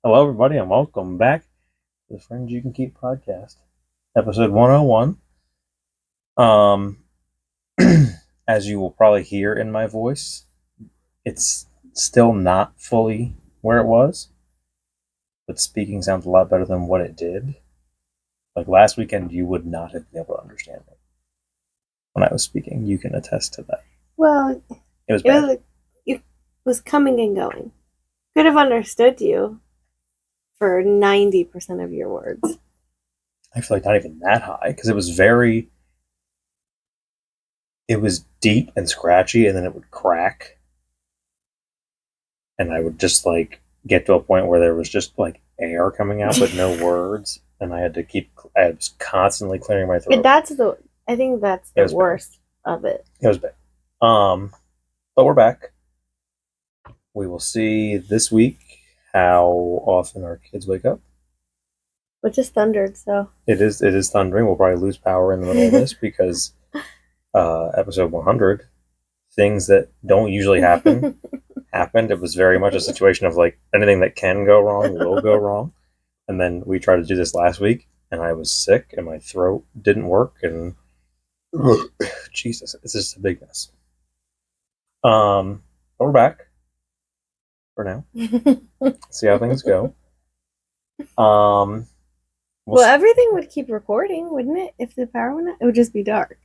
Hello, everybody, and welcome back to the Friends You Can Keep podcast, episode 101. Um, as you will probably hear in my voice, it's still not fully where it was, but speaking sounds a lot better than what it did. Like last weekend, you would not have been able to understand me when I was speaking. You can attest to that. Well, It was bad. it was coming and going. Could have understood you for 90% of your words. I feel like not even that high because it was deep and scratchy, and then it would crack, and I would just like get to a point where there was just like air coming out but no words, and I was constantly clearing my throat. I think that's the worst of it. It was bad. But we're back. We will see this week how often our kids wake up. It just thundered, so It is thundering. We'll probably lose power in the middle of this because episode 100, things that don't usually happen happened. It was very much a situation of like anything that can go wrong will go wrong. And then we tried to do this last week, and I was sick, and my throat didn't work, and Jesus, it's just a big mess. But we're back for now. See how things go. Well, everything would keep recording, wouldn't it? If the power went out, it would just be dark.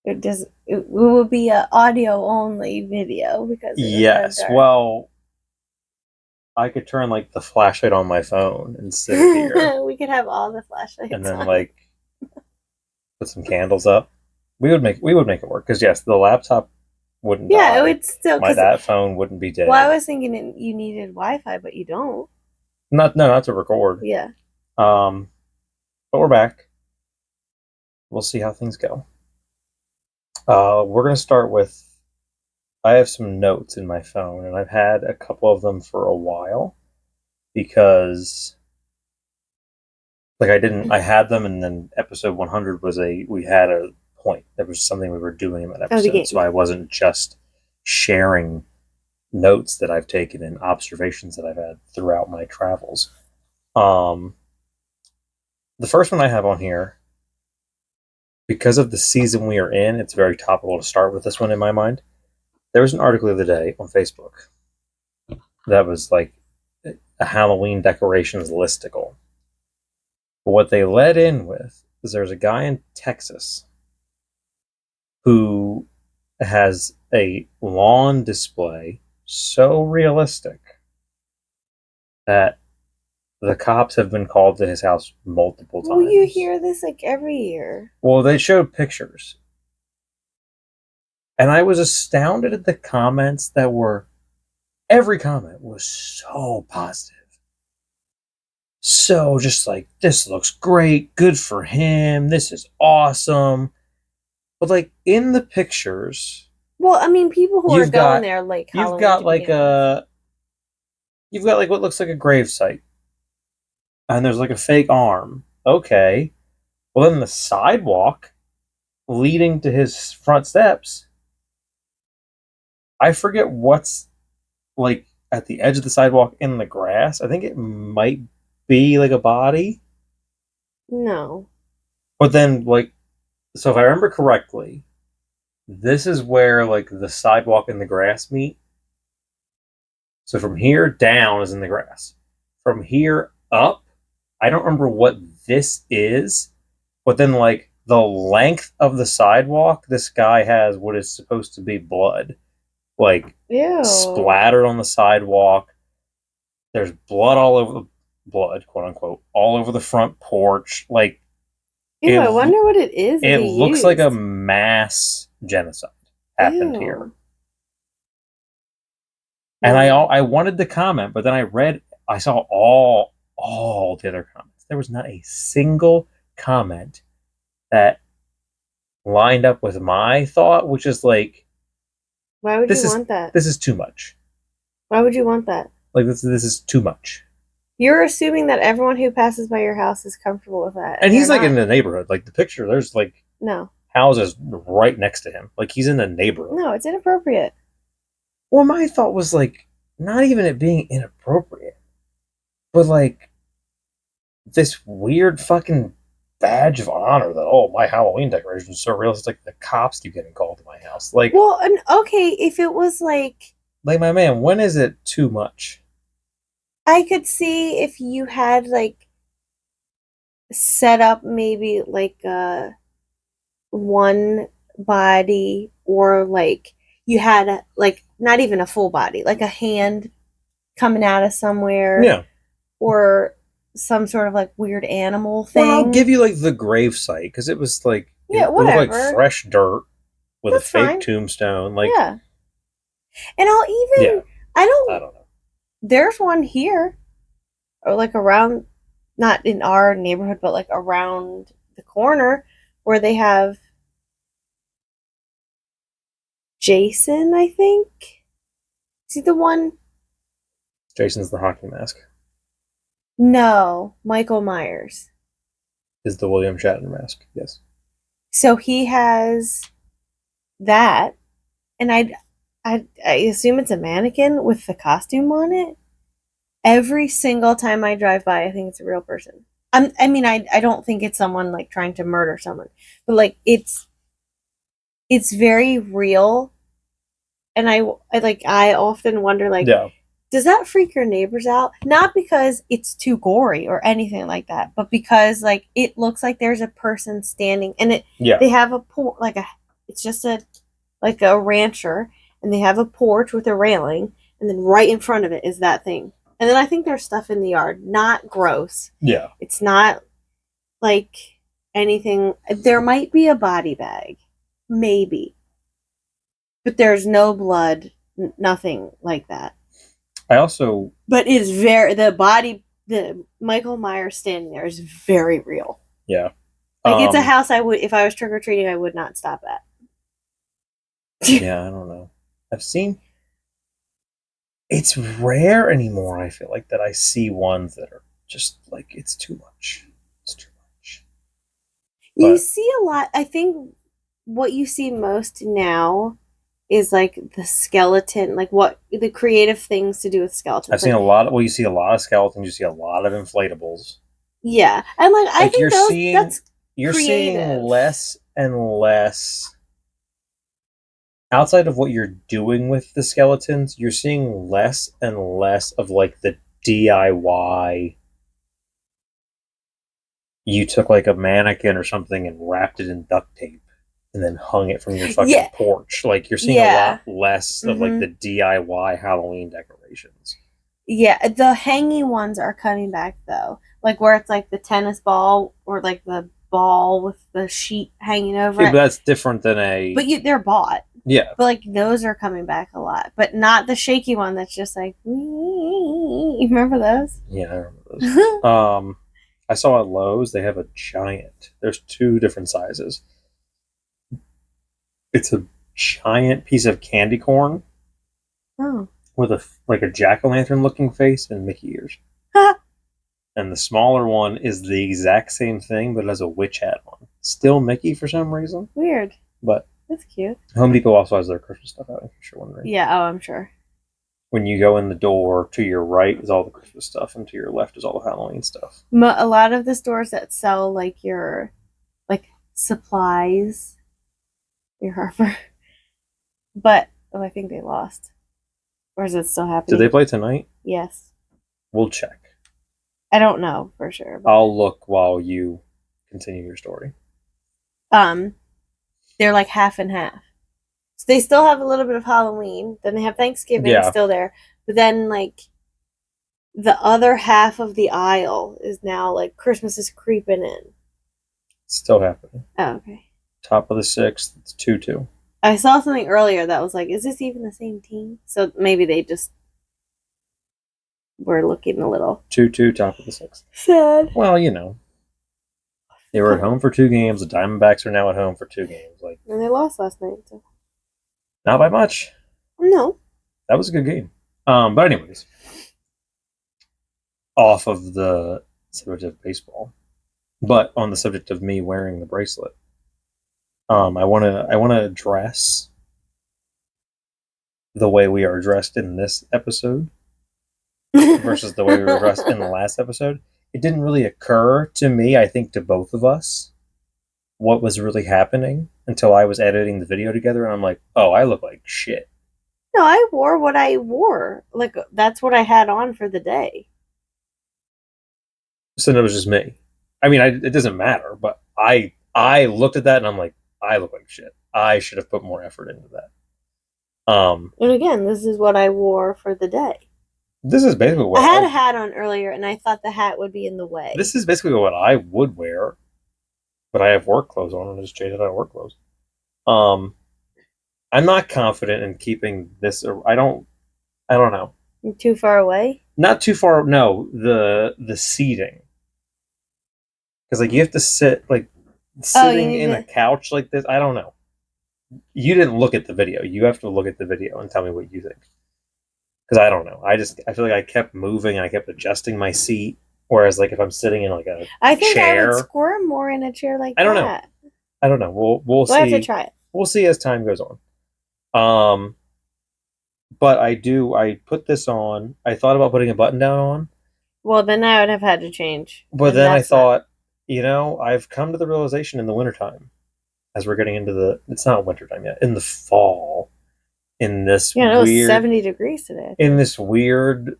It would be an audio only video because yes. Well, I could turn like the flashlight on my phone and sit here. We could have all the flashlights and then on. like put some candles up. We would make it work because yes, the laptop wouldn't. Yeah, it would still. That phone wouldn't be dead. Well, I was thinking you needed Wi-Fi, but you don't. Not to record. Yeah. But we're back. We'll see how things go. We're gonna start with. I have some notes in my phone, and I've had a couple of them for a while because, like, I had them, and then episode 100 we had a point. There was something we were doing in that episode, so I wasn't just sharing notes that I've taken and observations that I've had throughout my travels. The first one I have on here, because of the season we are in, it's very topical to start with this one in my mind. There was an article the other day on Facebook that was like a Halloween decorations listicle. But what they led in with is there's a guy in Texas who has a lawn display so realistic that the cops have been called to his house multiple times. Well, you hear this like every year. Well, they showed pictures. And I was astounded at the comments that were, every comment was so positive. So just like, this looks great, good for him, this is awesome. But like in the pictures, well, I mean, people who are going there like Halloween, you've got like what looks like a gravesite, and there's like a fake arm. Okay, well then the sidewalk leading to his front steps, I forget what's like at the edge of the sidewalk in the grass. I think it might be like a body. No. But then like, so if I remember correctly, this is where like the sidewalk and the grass meet. So from here down is in the grass. From here up, I don't remember what this is, but then like the length of the sidewalk, this guy has what is supposed to be blood. Like, ew, splattered on the sidewalk. There's blood all over blood, quote unquote, all over the front porch. Like, ew, I wonder what it is. It looks like a mass genocide happened here. And I wanted to comment, but then I saw all the other comments. There was not a single comment that lined up with my thought, which is like, why would you want that? This is too much. Why would you want that? Like, this is too much. You're assuming that everyone who passes by your house is comfortable with that. And he's like in the neighborhood. Like the picture, there's like houses right next to him. Like he's in the neighborhood. No, it's inappropriate. Well, my thought was like, not even it being inappropriate. But like this weird fucking badge of honor that my Halloween decorations are so real. It's like the cops keep getting called to my house. Well, and okay, if it was like my man, when is it too much? I could see if you had set up maybe one body, or you had not even a full body, like a hand coming out of somewhere, Yeah. or some sort of weird animal Well, I'll thing. give you the grave site because it was Yeah, it looked like whatever. fresh dirt with a That's fake fine. tombstone. Yeah. And I'll Yeah, even I I don't don't know. there's one here, or around, not in our neighborhood, but around the corner, where they have Jason, I think. Is he the one? Jason's the hockey mask. No, Michael Myers. Is the William Shatner mask? Yes. So he has that, and I assume it's a mannequin with the costume on it. Every single time I drive by, I think it's a real person. I don't think it's someone trying to murder someone, but it's very real, and I often wonder Yeah. does that freak your neighbors out? Not because it's too gory or anything like that, but because it looks like there's a person standing, and Yeah. they have a it's just a rancher, and they have a porch with a railing, and then right in front of it is that thing. And then I think there's stuff in the yard, not gross. Yeah. It's not like anything. There might be a body bag, maybe, but there's no blood, nothing like that. I also. But the Michael Myers standing there is very real. Yeah. It's a house if I was trick or treating, I would not stop at. Yeah, I don't know. I've seen. It's rare anymore. I feel like that I see ones that are just it's too much. It's too much. You But see a lot. I think what you see most now is the skeleton, what the creative things to do with skeletons. I've seen a lot. You see a lot of skeletons. You see a lot of inflatables. Yeah, and I think that's you're creative. seeing less and less outside of what you're doing with the skeletons. You're seeing less and less of the DIY. You took a mannequin or something and wrapped it in duct tape and then hung it from your fucking porch. You're seeing a lot less of the DIY Halloween decorations. Yeah, the hanging ones are coming back though. Where it's the tennis ball, or the ball with the sheet hanging over it. But that's different than a. But they're bought. Yeah. But those are coming back a lot. But not the shaky one that's just you remember those? Yeah, I remember those. I saw at Lowe's they have a giant. There's two different sizes. It's a giant piece of candy corn. Oh. With a jack-o'-lantern looking face and Mickey ears. And the smaller one is the exact same thing, but it has a witch hat on. Still Mickey for some reason. Weird. But that's cute. Home Depot also has their Christmas stuff out, if you're wondering. Yeah, I'm sure. When you go in the door, to your right is all the Christmas stuff, and to your left is all the Halloween stuff. A lot of the stores that sell your supplies, your Harper, but I think they lost. Or is it still happening? Did they play tonight? Yes. We'll check. I don't know for sure. But I'll look while you continue your story. They're half and half. So they still have a little bit of Halloween. Then they have Thanksgiving still there. But then the other half of the aisle is now Christmas is creeping in. Still happening. Oh, okay. Top of the 6th, it's 2-2. I saw something earlier that was is this even the same team? So maybe they just were looking a little 2-2, top of the 6th. sad. Well, they were at home for 2 games. The Diamondbacks are now at home for 2 games. And they lost last night. So. Not by much. No. That was a good game. But anyways, off of the subject of baseball, but on the subject of me wearing the bracelet, I want to address the way we are dressed in this episode. versus the way we were dressed in the last episode. It didn't really occur to me, I think to both of us, what was really happening until I was editing the video together, and I'm like, oh, I look like shit. No, I wore what I wore. Like that's what I had on for the day. So then it was just me. I mean, it doesn't matter, but I looked at that and I'm like, I look like shit. I should have put more effort into that. And again, this is what I wore for the day. This is basically I what had a hat on earlier, and I thought the hat would be in the way. this is basically what I would wear, but I have work clothes on and just changed out of work clothes. Um, I'm not confident in keeping this. I don't know. Too far away? Not too far. No, the seating, because like you have to sit like sitting in a couch like this. I don't know. You didn't look at the video. You have to look at the video and tell me what you think. Because I don't know. I feel like I kept moving and I kept adjusting my seat. Whereas like if I'm sitting in like a I think chair, I would squirm more in a chair like I don't that. know. I don't know. We'll see. We'll have to try it. We'll see as time goes on. But I put this on. I thought about putting a button down on. Well, then I would have had to change. But then I thought, I've come to the realization in the wintertime, as we're getting into it's not wintertime yet, in the fall, in this it was 70 degrees today. In this weird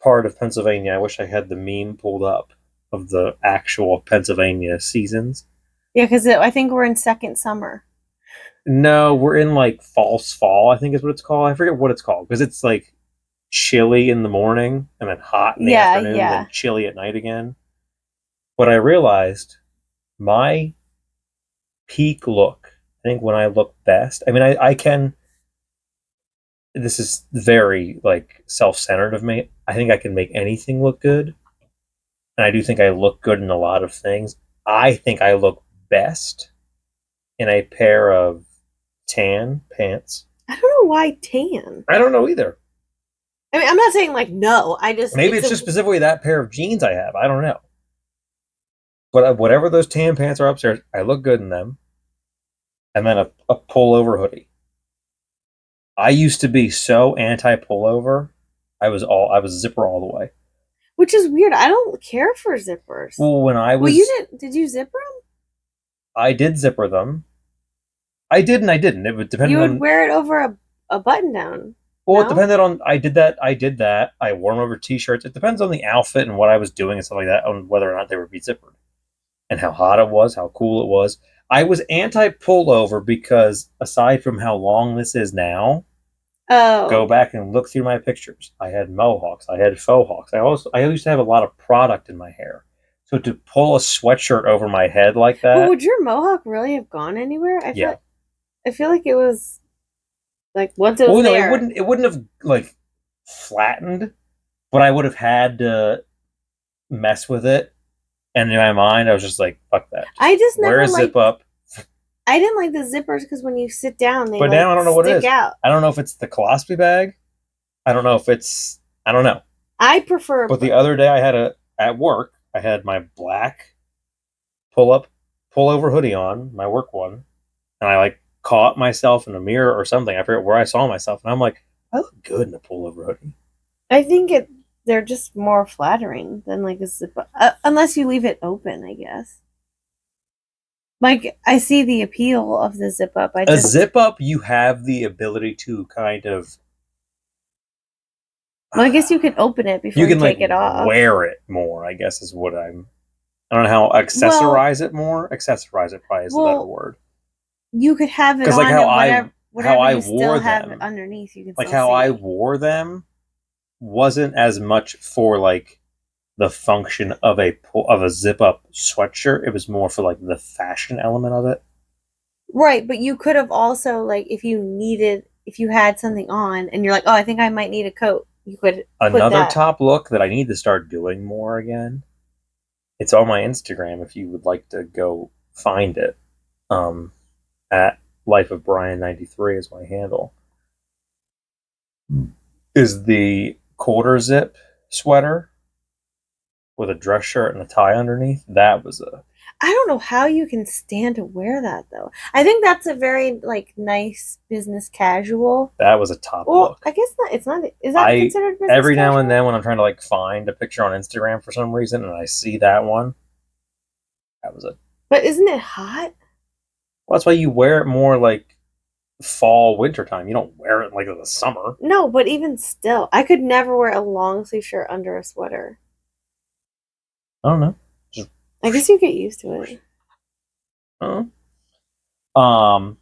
part of Pennsylvania, I wish I had the meme pulled up of the actual Pennsylvania seasons. Yeah, because I think we're in second summer. No, we're in like false fall, I think is what it's called. I forget what it's called because it's like chilly in the morning and then hot in the afternoon and then chilly at night again. But I realized my peak look, I think when I look best, I mean, I can, this is very like self-centered of me. I think I can make anything look good. And I do think I look good in a lot of things. I think I look best in a pair of tan pants. I don't know why tan. I don't know either. I mean, I'm not saying like no. I just maybe it's just specifically that pair of jeans I have. I don't know. But whatever those tan pants are upstairs, I look good in them. And then a pullover hoodie. I used to be so anti pullover. I was zipper all the way. Which is weird. I don't care for zippers. Well, when I was, well, you did you zipper them? I did zipper them. I did and I didn't. It would depend. You would wear it over a button down. Well, no? It depended on. I did that. I wore them over t-shirts. It depends on the outfit and what I was doing and stuff like that, on whether or not they would be zippered, and how hot it was, how cool it was. I was anti pullover because aside from how long this is now, go back and look through my pictures. I had mohawks. I had faux hawks. I used to have a lot of product in my hair. So to pull a sweatshirt over my head like that. Well, would your mohawk really have gone anywhere? I feel like it was like once it was there. No, it wouldn't have like flattened, but I would have had to mess with it. And in my mind, I was just like, "Fuck that." I just never wear a zip up. I didn't like the zippers because when you sit down, they now I don't know what it is. Out. I don't know if it's the colostomy bag. I don't know if it's. I don't know. I prefer. But the other day, I had at work. I had my black pullover hoodie on, my work one, and I like caught myself in a mirror or something. I forget where I saw myself, and I'm like, I look good in a pullover hoodie. I think they're just more flattering than like a zip up, unless you leave it open, I guess. Like I see the appeal of the zip up. A zip up, you have the ability to kind of. Well, I guess you can open it before you can take it off. Wear it more, I guess is what I'm. I don't know how accessorize it more. Accessorize it probably is a better word. You could have it on like how whatever I you wore have them underneath. You can like how I wore them wasn't as much for like the function of a zip up sweatshirt. It was more for like the fashion element of it. Right, but you could have also like if you had something on and you're like, oh, I think I might need a coat. You could another top look that I need to start doing more again. It's on my Instagram if you would like to go find it. At Life of Brian 93 is my handle. Is the quarter zip sweater with a dress shirt and a tie underneath. That was I don't know how you can stand to wear that though. I think that's a very like nice business casual. That was a top Well, look. I guess not. It's not. Is that I considered business every now and casual? then when I'm trying to like find a picture on Instagram for some reason and I see that one, that was a But isn't it hot? well, that's why you wear it more like fall, winter time. You don't wear it like in the summer. No, but even still, I could never wear a long sleeve shirt under a sweater. I don't know. Just I guess you get used to it. uh, um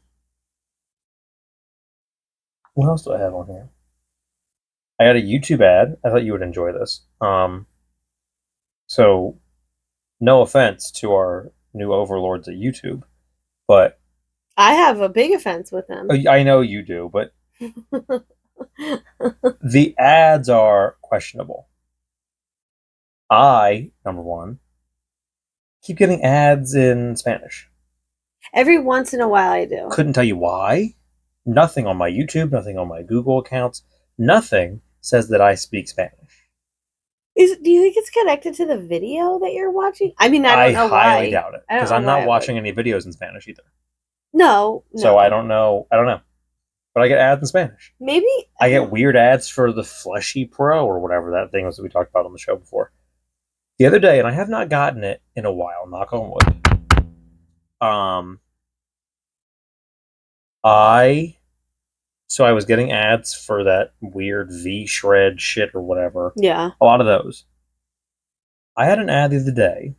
what else do I have on here? I had a YouTube ad. I thought you would enjoy this. So no offense to our new overlords at YouTube, but I have a big offense with them. I know you do, but the ads are questionable. I, number one, keep getting ads in Spanish. Every once in a while, I do. Couldn't tell you why. Nothing on my YouTube, nothing on my Google accounts, nothing says that I speak Spanish. Do you think it's connected to the video that you're watching? I mean, I don't I know highly why. doubt it I don't because know I'm not why it watching would. any videos in Spanish either. No, So I no. don't know. I don't know. But I get ads in Spanish. Maybe I get weird ads for the Fleshy Pro or whatever that thing was that we talked about on the show before. The other day, and I have not gotten it in a while, knock on wood. Um, I so I was getting ads for that weird V shred shit or whatever. yeah. A lot of those. I had an ad the other day,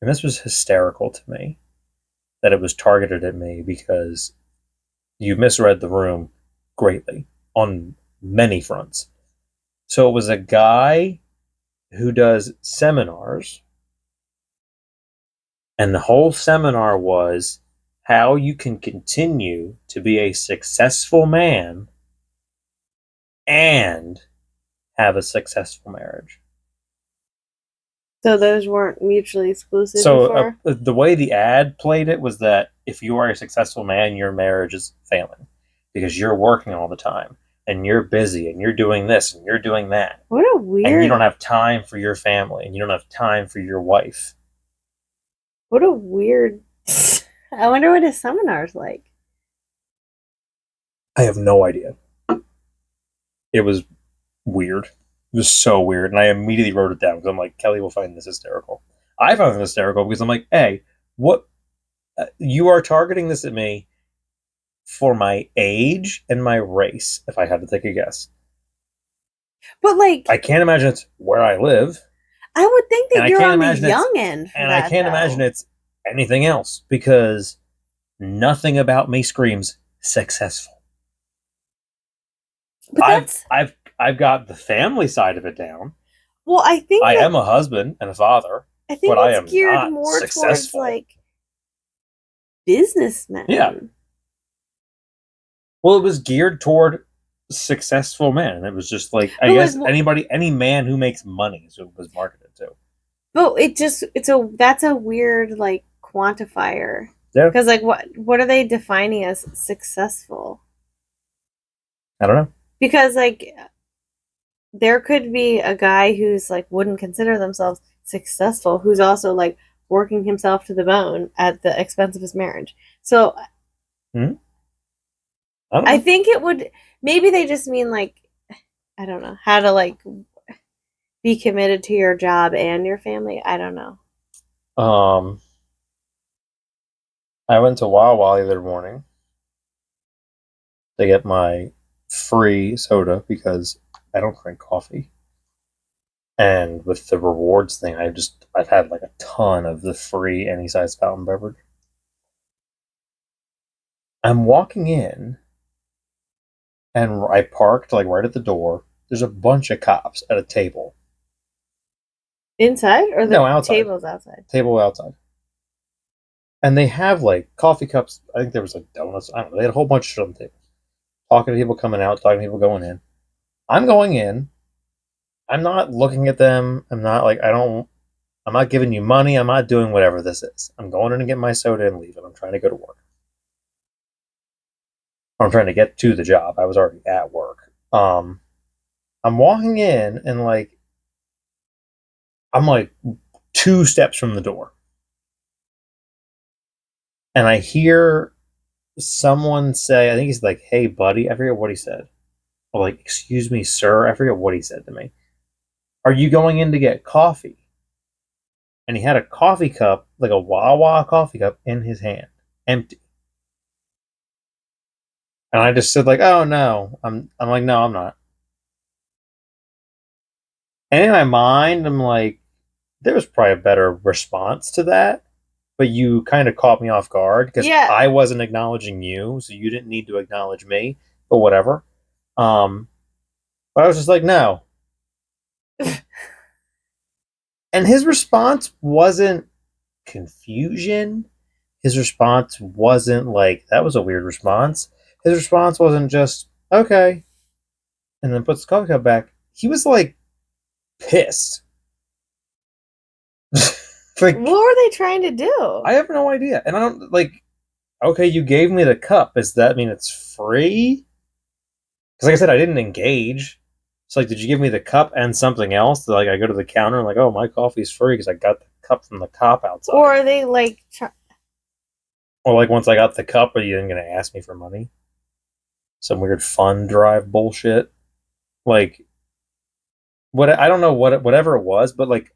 and this was hysterical to me that it was targeted at me because you misread the room greatly on many fronts. So it was a guy who does seminars, and the whole seminar was how you can continue to be a successful man and have a successful marriage. So those weren't mutually exclusive So before? the way the ad played it was that if you are a successful man, your marriage is failing because you're working all the time and you're busy and you're doing this and you're doing that What a and you weird don't have time for your family and you don't have time for your wife. what a weird I wonder what his seminar's like. I have no idea. It was weird. It was so weird, and I immediately wrote it down because I'm like, Kelly will find this hysterical. I found it hysterical because I'm like, hey, what? You are targeting this at me for my age and my race. If I had to take a guess, But I like can't imagine it's where I live, I would think and that I you're can't on the imagine it's young end for and I that can't imagine though. it's anything else because nothing about me screams successful. But I've that's I've I've got the family side of it down. well, I am a husband and a father, I but think I it's am geared not more towards successful. like Yeah. businessmen. Well, it was geared toward successful men. It was just like I But like guess anybody, any man who makes money is what it was marketed to. but it's a that's a weird like quantifier. Yeah, Because like what are they defining as successful? I don't know. Because like there could be a guy who's like wouldn't consider themselves successful who's also like working himself to the bone at the expense of his marriage. So Hmm? I don't I know. think it would maybe they just mean like I don't know how to like be committed to your job and your family. I don't know. Um, I went to Wawa the other morning to get my free soda because I don't drink coffee. And with the rewards thing, I've had like a ton of the free any size fountain beverage. I'm walking in and I parked like right at the door. There's a bunch of cops at a table. Inside or No, the outside. tables outside? Table outside. And they have like coffee cups. I think there was like donuts. I don't know. They had a whole bunch of shit on the table. Talking to people coming out, talking to people going in. I'm going in. I'm not looking at them. I'm not like I don't. I'm not giving you money. I'm not doing whatever this is. I'm going in and get my soda and leaving. I'm trying to go to work. Or I'm trying to get to the job. I was already at work. I'm walking in and like I'm like 2 steps from the door. and I hear someone say, I think he's like, "Hey, buddy," I forget what he said, or like, "Excuse me, sir," I forget what he said to me. Are you going in to get coffee? And he had a coffee cup, like a Wawa coffee cup, in his hand, empty. And I just said like, "Oh no," I'm like, "No, I'm not." And in my mind, I'm like, there was probably a better response to that, but you kind of caught me off guard because I Yeah. wasn't acknowledging you, so you didn't need to acknowledge me, but whatever. Um, but I was just like, no. And his response wasn't confusion. His response wasn't like, that was a weird response. His response wasn't just, okay, and then puts the coffee cup back. He was like pissed. What Like, were they trying to do? I have no idea. And I don't like, okay, you gave me the cup. Does that mean it's free? Because like I said, I didn't engage. So like, did you give me the cup and something else? Like I go to the counter and like, oh, my coffee's free because I got the cup from the cop Or outside. are they like Or like once I got the cup, are you then gonna ask me for money? Some weird fund drive bullshit. Like what I don't know whatever it was, but like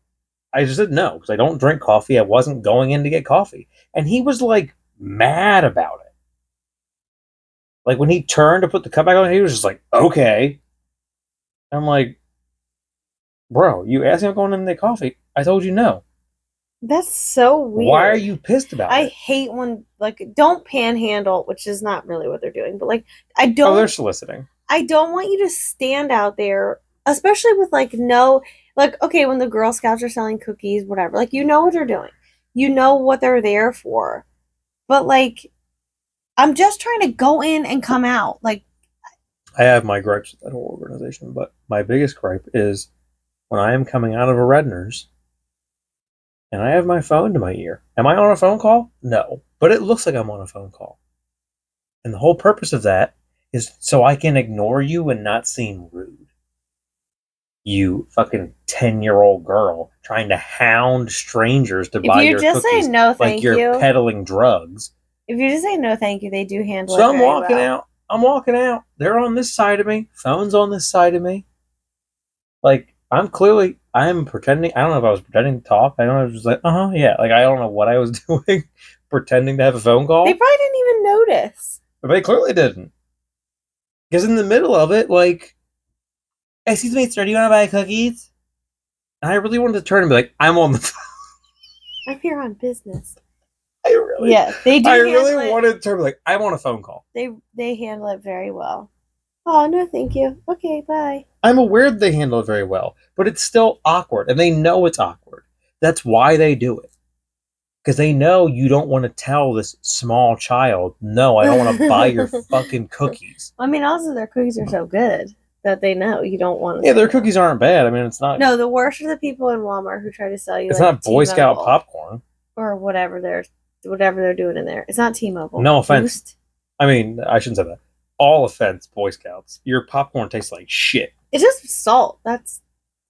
I just said no because I don't drink coffee. I wasn't going in to get coffee, and he was like mad about it. Like when he turned to put the cup back on, he was just like, okay. I'm like, bro, you asked me I'm going in to get coffee. I told you no. that's so Why are weird. you pissed about I it? hate when like don't panhandle, which is not really what they're doing, but like I Oh, they're don't soliciting. I don't want you to stand out there, especially with like no like okay, when the Girl Scouts are selling cookies, whatever. Like you know what they're doing. You know what they're there for. But like I'm just trying to go in and come out. Like I have my gripes with that whole organization, but my biggest gripe is when I am coming out of a Redner's and I have my phone to my ear. Am I on a phone call? No, but it looks like I'm on a phone call. And the whole purpose of that is so I can ignore you and not seem rude. You fucking 10-year-old girl trying to hound strangers to if buy you your just say cookies no, like thank you're you. peddling drugs. If you just say no, thank you, they do handle it So I'm very walking well. out. I'm walking out. They're on this side of me. Phone's on this side of me. Like I'm pretending. I don't know if I was pretending to talk. I don't know. I was just like, yeah. Like I don't know what I was doing, pretending to have a phone They call, probably didn't even notice. but they clearly didn't. Because in the middle of it, like, excuse me, sir, do you want to buy cookies? And I really wanted to turn and be like, I'm on the phone. I'm here on business. I really, Yeah, they I do really handle it. wanted to turn and be like, I'm on a phone call. They handle it very well. Oh no, thank you. Okay, bye. I'm aware they handle it very well, but it's still awkward, and they know it's awkward. That's why they do it. Because they know you don't want to tell this small child, no, I don't want to buy your fucking cookies. I mean, also their cookies are so good that they know you don't want to Yeah, say their no. cookies aren't bad. I mean, No, the worst are the people in Walmart who try to sell you it's like not Boy Scout T-Mobile popcorn. or whatever they're doing in there. It's not T-Mobile. No offense. Boost. I mean, I shouldn't say that. All offense, Boy Scouts. Your popcorn tastes like shit. It's just salt.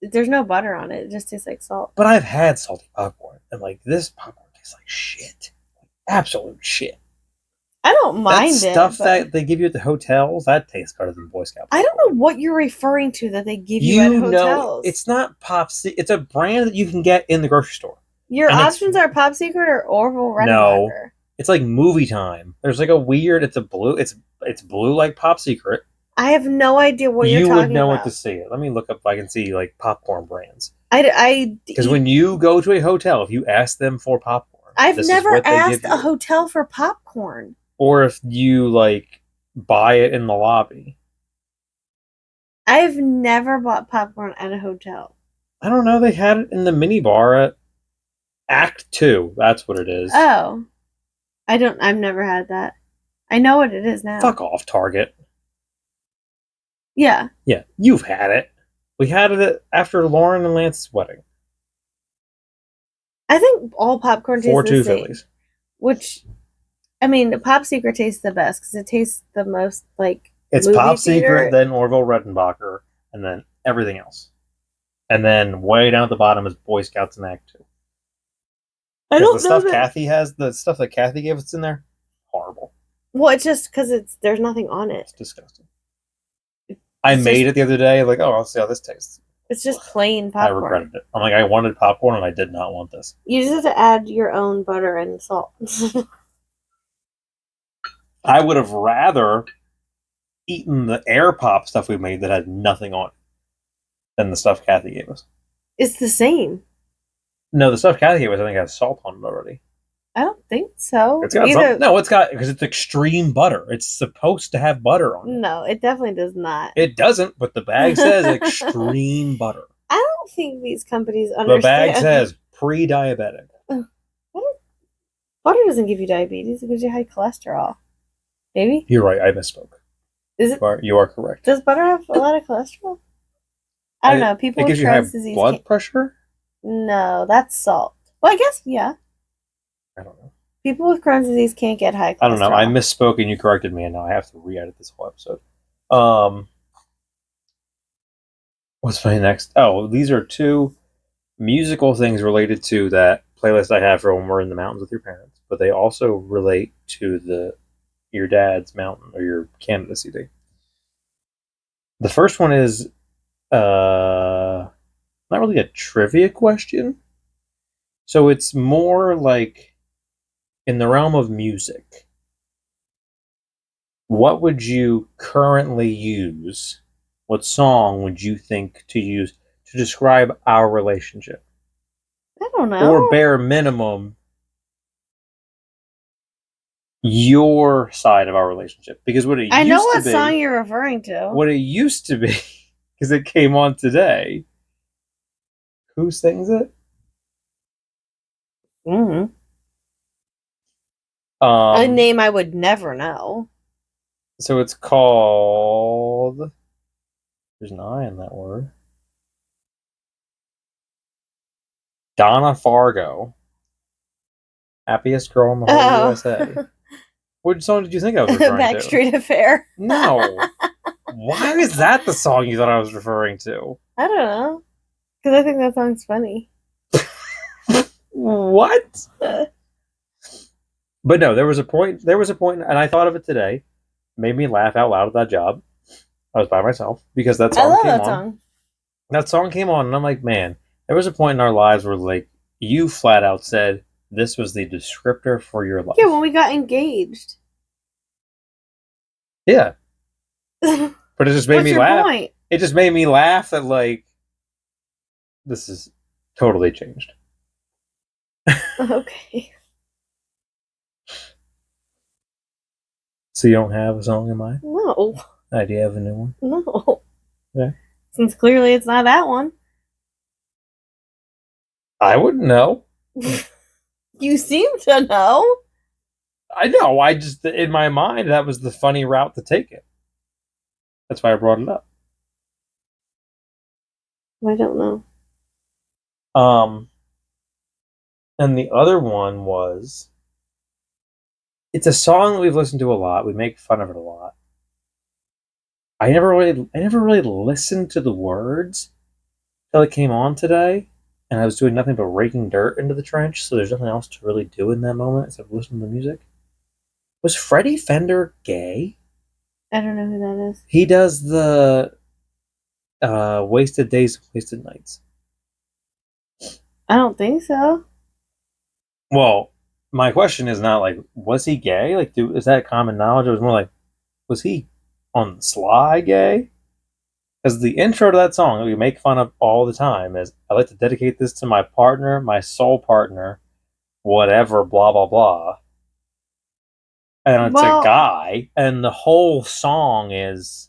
There's no butter on it. It just tastes like salt. But I've had salty popcorn, and like this popcorn tastes like shit. Absolute shit. I don't That mind it, stuff but that they give you at the hotels, that tastes better than Boy Scout I don't popcorn. know what you're referring to that they give you at You know, hotels. it's not it's a brand that you can get in the grocery store. Your And it's options are Pop Secret or Orville no, Redenbacher. it's like movie time. There's like a weird, it's blue like Pop Secret. I have no idea what you're You would talking know it to about. see it. Let me look up if I can see like popcorn brands. I Because when you go to a hotel, if you ask them for popcorn, I've this is never what they asked give a you. hotel for popcorn. Or if you like buy it in the lobby. I've never bought popcorn at a hotel. I don't know. They had it in the mini bar at Act Two. That's what it is. Oh, I've never had that. I know what it is now. Fuck off, Target. Yeah. Yeah, you've had it. We had it after Lauren and Lance's wedding. I think all popcorn tastes the 4-2 same. Phillies. Which, I mean, the Pop Secret tastes the best because it tastes the most like It's movie Pop theater. Secret, then Orville Redenbacher, and then everything else. And then way down at the bottom is Boy Scouts and Act Two. I Because the don't know stuff that. Kathy has, the stuff that Kathy gave us in there, horrible. Well, it's just because there's nothing on it. It's disgusting. I It's just made it the other day. Like, oh, I'll see how this tastes. it's just plain I popcorn. regretted it. I'm like, I wanted popcorn and I did not want this. You just have to add your own butter and salt. I would have rather eaten the air pop stuff we made that had nothing on it than the stuff Kathy gave us. It's the same. No, the stuff Kathy gave us, I think, has salt on it already. I don't think so. It's got some. Either No, it's got because it's extreme butter. It's supposed to have butter on it. no, it definitely does not. It doesn't, but the bag says I extreme butter. don't think these companies The bag understand. says pre-diabetic. Butter doesn't give you diabetes; it gives you high cholesterol. Maybe You're right. I misspoke. is it? You are correct. Does butter have a lot of cholesterol? I don't know. People It with gives you high Crohn's disease blood can't. pressure. No, that's salt. Well, I guess yeah. I don't know. People with Crohn's disease can't get high I don't know. I cholesterol. misspoke and you corrected me, and now I have to re-edit this whole episode. Um, what's my next? Oh, these are two musical things related to that playlist I have for when we're in the mountains with your parents, but they also relate to the your dad's mountain or your candidacy day. The first one is not really a trivia question. So it's more like in the realm of music. What would you currently use? What song would you think to use to describe our relationship? I don't Or know. bare minimum, your side of our relationship. Because what it I know used to what song be, you're referring to. what it used to be, because it came on today. Who sings it? Mm-hmm. A Um, name I would never know. so it's called. There's an I in that word. Donna Fargo, happiest girl in the whole Oh, USA. What song did you think I was referring to? Backstreet Affair. No. Why is that the song you thought I was referring to? I don't know. Because I think that song's funny. What? But no, there was a point. There was a point, and I thought of it today. Made me laugh out loud at that job. I was by myself because that I song love came that on. song. That song came on, and I'm like, man, there was a point in our lives where, like, you flat out said this was the descriptor for your life. Yeah, when we got engaged. Yeah, but it just made What's me your laugh. point? It just made me laugh that, like, this is totally changed. Okay. So you don't have a song in mind? No. Do you have a new one? No. Yeah. Since clearly it's not that one. I wouldn't know. You seem to know. I know. I just in my mind that was the funny route to take it. That's why I brought it up. I don't know. Um, and the other one was it's a song that we've listened to a lot. We make fun of it a lot. I never really listened to the words till it came on today, and I was doing nothing but raking dirt into the trench. So there's nothing else to really do in that moment except listen to the music. Was Freddie Fender gay? I don't know who that is. He does the wasted days, wasted nights. I don't think so. Well, my question is not like was he gay? Like, is that common knowledge? It was more like was he on the sly gay? Because the intro to that song that we make fun of all the time is I like to dedicate this to my partner, my soul partner, whatever, blah blah blah. And it's a Well, guy, and the whole song is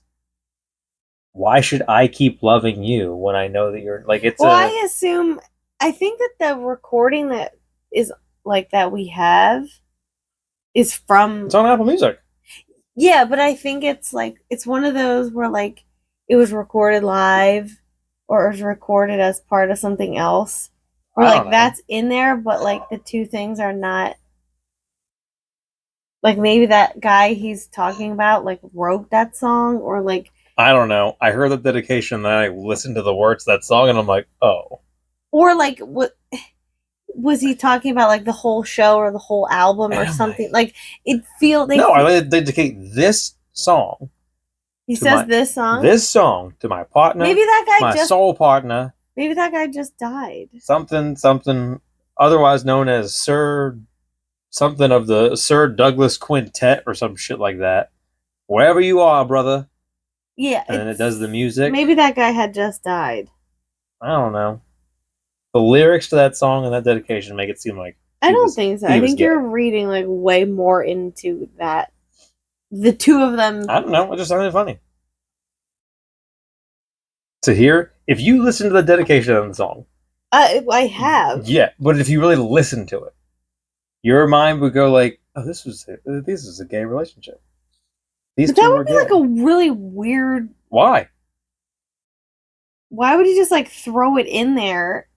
why should I keep loving you when I know that you're like it's well, a I think that the recording that is like that we have is from it's on Apple Music. yeah, but I think it's like it's one of those where like it was recorded live or it was recorded as part of something else. Or I don't like know. that's in there, but like the two things are not like maybe that guy he's talking about like wrote that song or like I don't know. I heard the dedication, then I listened to the words of that song, and I'm like, oh, or like what was he talking about like the whole show or the whole album or Am I? something? Like it feel they No, feel, I dedicate this song he to says my partner, Maybe that guy my just soul partner, maybe that guy just died. something, otherwise known as Sir something of the Sir Douglas Quintet or some shit like that. Wherever you are, brother. Yeah, And then it does the music. maybe that guy had just died. I don't know. The lyrics to that song and that dedication make it seem like I don't think so. he I was think gay. you're reading like way more into that. The two of them. I don't know. It just sounded funny. To hear, if you listen to the dedication of the song, I have. yeah, but if you really listen to it, your mind would go like, "Oh, this was a gay relationship. These But that two would were be gay." like a really weird. Why? Why would he just like throw it in there?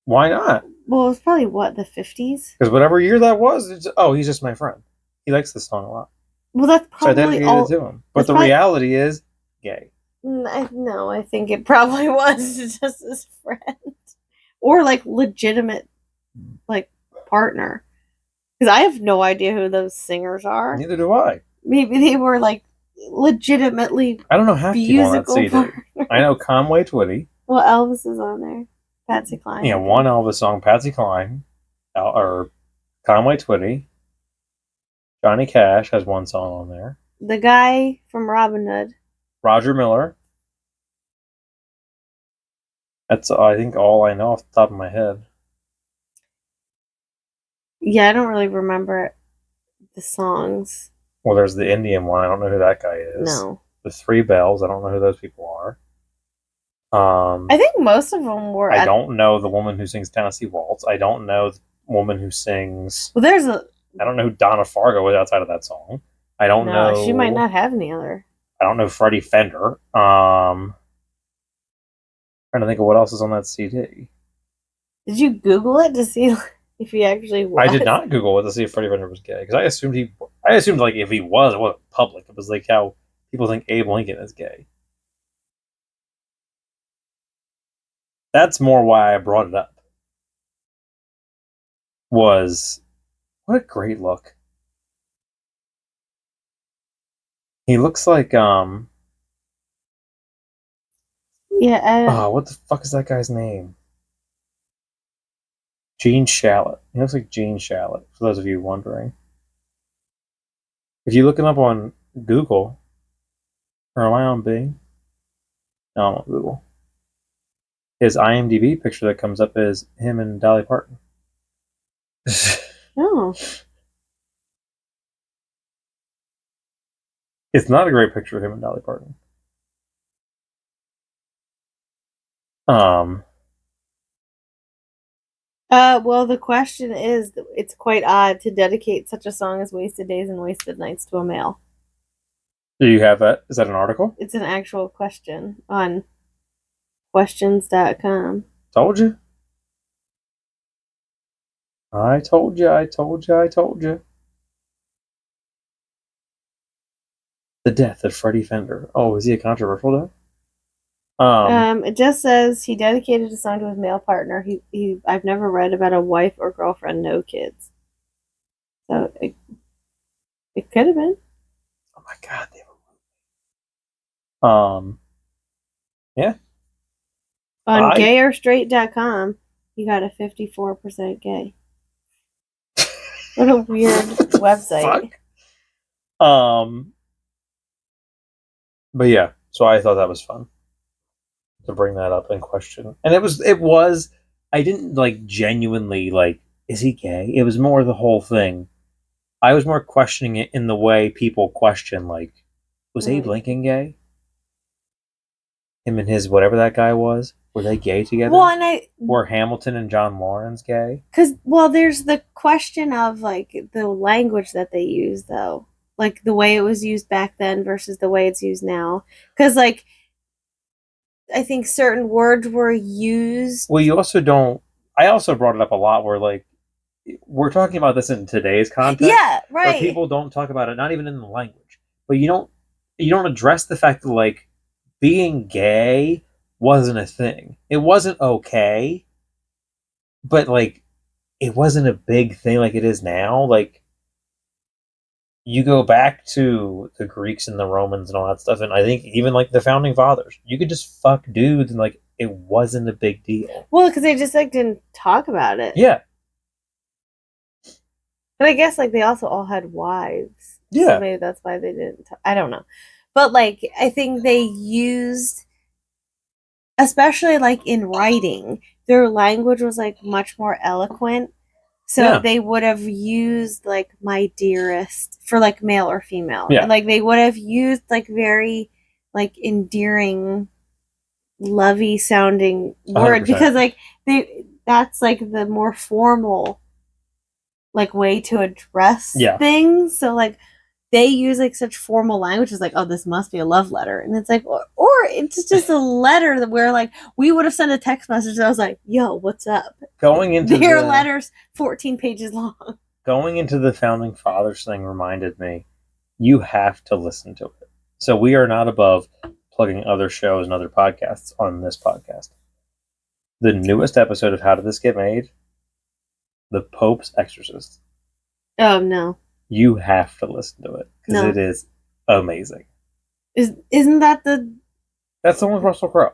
Why not? Well, it was probably what, the 50s? Because whatever year that was, he's just my friend. He likes this song a lot, Well, that's so I probably dedicated it all. to him. But That's the probably. reality is, gay. No, I think it probably was just his friend. Or like legitimate, like, partner. Because I have no idea who those singers are. Neither do I. Maybe they were like legitimately I don't know half people on that musical CD. partners. I know Conway Twitty. Well, Elvis is on there. Patsy Cline. Yeah, one Elvis song, Patsy Cline, or Conway Twitty. Johnny Cash has one song on there. The guy from Robin Hood. Roger Miller. That's, I think, all I know off the top of my head. Yeah, I don't really remember the songs. Well, there's the Indian one. I don't know who that guy is. No. The Three Bells. I don't know who those people are. I think most of them were. I don't know the woman who sings Tennessee Waltz. I don't know the woman who sings. Well, there's a. I don't know who Donna Fargo is outside of that song. I don't know. She might not have any other. I don't know Freddie Fender. Trying to think of what else is on that CD. Did you Google it to see if he actually was? I did not Google it to see if Freddie Fender was gay because I assumed like if he was, it wasn't public. It was like how people think Abe Lincoln is gay. That's more why I brought it up. Was what a great look. He looks like Yeah. what the fuck is that guy's name? Gene Shalit. He looks like Gene Shalit, for those of you wondering. If you look him up on Google, or am I on Bing? No, I'm on Google. His IMDb picture that comes up is him and Dolly Parton. Oh. It's not a great picture of him and Dolly Parton. Well, the question is, it's quite odd to dedicate such a song as Wasted Days and Wasted Nights to a male. Do you have that? Is that an article? It's an actual question on questions.com. Told you. I told you. The death of Freddie Fender. Oh, is he a controversial death? It just says he dedicated a song to his male partner. I've never read about a wife or girlfriend, no kids. So it could have been. Oh my god, they were. Yeah. On gayerstraight.com, you got a 54% gay. What a weird website. Fuck. But yeah, so I thought that was fun to bring that up and question. And it was I didn't like genuinely like, is he gay? It was more the whole thing. I was more questioning it in the way people question, like, was Abe Lincoln gay? Him and his whatever that guy was, were they gay together? Well, and were Hamilton and John Lawrence gay? Because there's the question of like the language that they use, though, like the way it was used back then versus the way it's used now. Because like, I think certain words were used. Well, you also don't. I also brought it up a lot where like we're talking about this in today's context. Yeah, right. Where people don't talk about it, not even in the language, but you don't address the fact that like being gay wasn't a thing. It wasn't okay, but like it wasn't a big thing like it is now. Like, you go back to the Greeks and the Romans and all that stuff, and I think even like the founding fathers, you could just fuck dudes and like it wasn't a big deal. Well, because they just like didn't talk about it. Yeah. But I guess like they also all had wives. Yeah. So maybe that's why they didn't. I don't know. But like I think they used, especially like in writing, their language was like much more eloquent. So Yeah. they would have used like my dearest for like male or female. Yeah. And like they would have used like very like endearing, lovey sounding word 100%. because like that's like the more formal like way to address things. So like they use like such formal language as like, oh, this must be a love letter, and it's like, or it's just a letter that where like we would have sent a text message and I was like, yo, what's up? Going into their letters 14 pages long. Going into the founding fathers thing reminded me, you have to listen to it. So we are not above plugging other shows and other podcasts on this podcast. The newest episode of How Did This Get Made? The Pope's Exorcist. Oh no. You have to listen to it because it is amazing. Isn't that the? That's the one with Russell Crowe,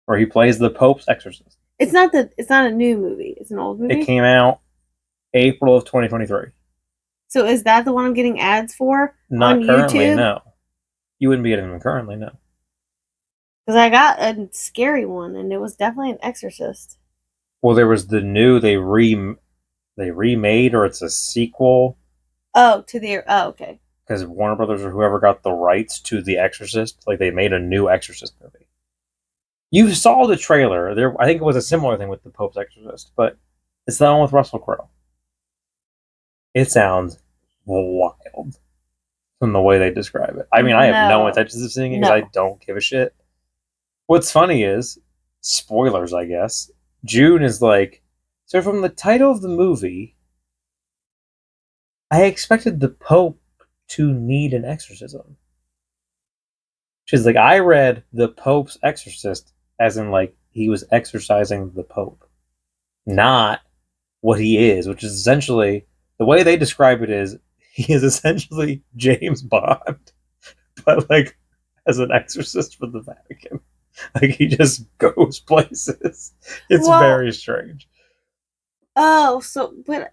where he plays the Pope's exorcist. It's not a new movie. It's an old movie. It came out April of 2023. So is that the one I'm getting ads for? Not on currently, YouTube? No. You wouldn't be getting them currently, no. Because I got a scary one, and it was definitely an exorcist. Well, there was the new they remade, or it's a sequel. Okay. Because Warner Brothers or whoever got the rights to The Exorcist, like they made a new Exorcist movie. You saw the trailer. There, I think it was a similar thing with the Pope's Exorcist, but it's the one with Russell Crowe. It sounds wild from the way they describe it. I mean, I have no intentions of seeing it because I don't give a shit. What's funny is, spoilers, I guess, June is like, so from the title of the movie, I expected the Pope to need an exorcism. She's like, I read the Pope's exorcist as in like he was exorcising the Pope, not what he is, which is essentially, the way they describe it is, he is essentially James Bond, but like as an exorcist for the Vatican. Like he just goes places. It's very strange. Oh, but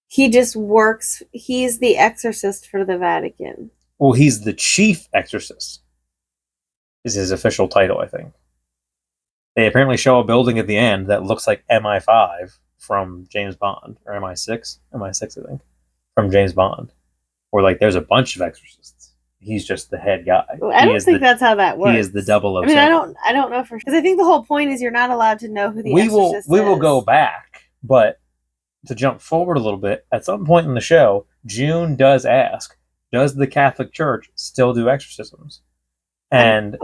he just works. He's the exorcist for the Vatican. Well, he's the chief exorcist. Is his official title, I think. They apparently show a building at the end that looks like MI5 from James Bond, or MI6, I think, from James Bond, where like there's a bunch of exorcists. He's just the head guy. Well, I don't think that's how that works. He is the 007. I mean, I don't know for sure, because I think the whole point is you're not allowed to know who the exorcist is. We will go back, but to jump forward a little bit, at some point in the show, June does ask, does the Catholic Church still do exorcisms? And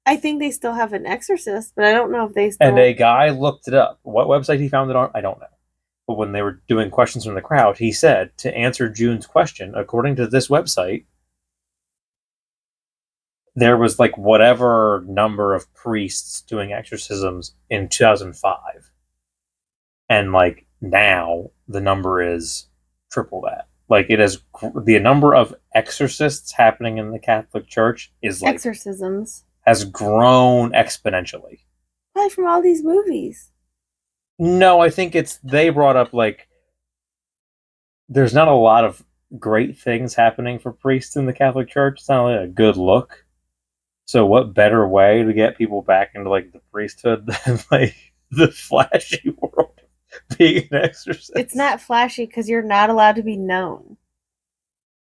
I think they still have an exorcist, but I don't know if they still. And a guy looked it up. What website he found it on, I don't know. But when they were doing questions from the crowd, he said, to answer June's question, according to this website, there was like whatever number of priests doing exorcisms in 2005. And like now, the number is triple that. Like it is, the number of exorcists happening in the Catholic Church is like exorcisms has grown exponentially. Probably from all these movies. No, I think they brought up like there's not a lot of great things happening for priests in the Catholic Church. It's not really a good look. So what better way to get people back into like the priesthood than like the flashy world of being an exorcist? It's not flashy because you're not allowed to be known.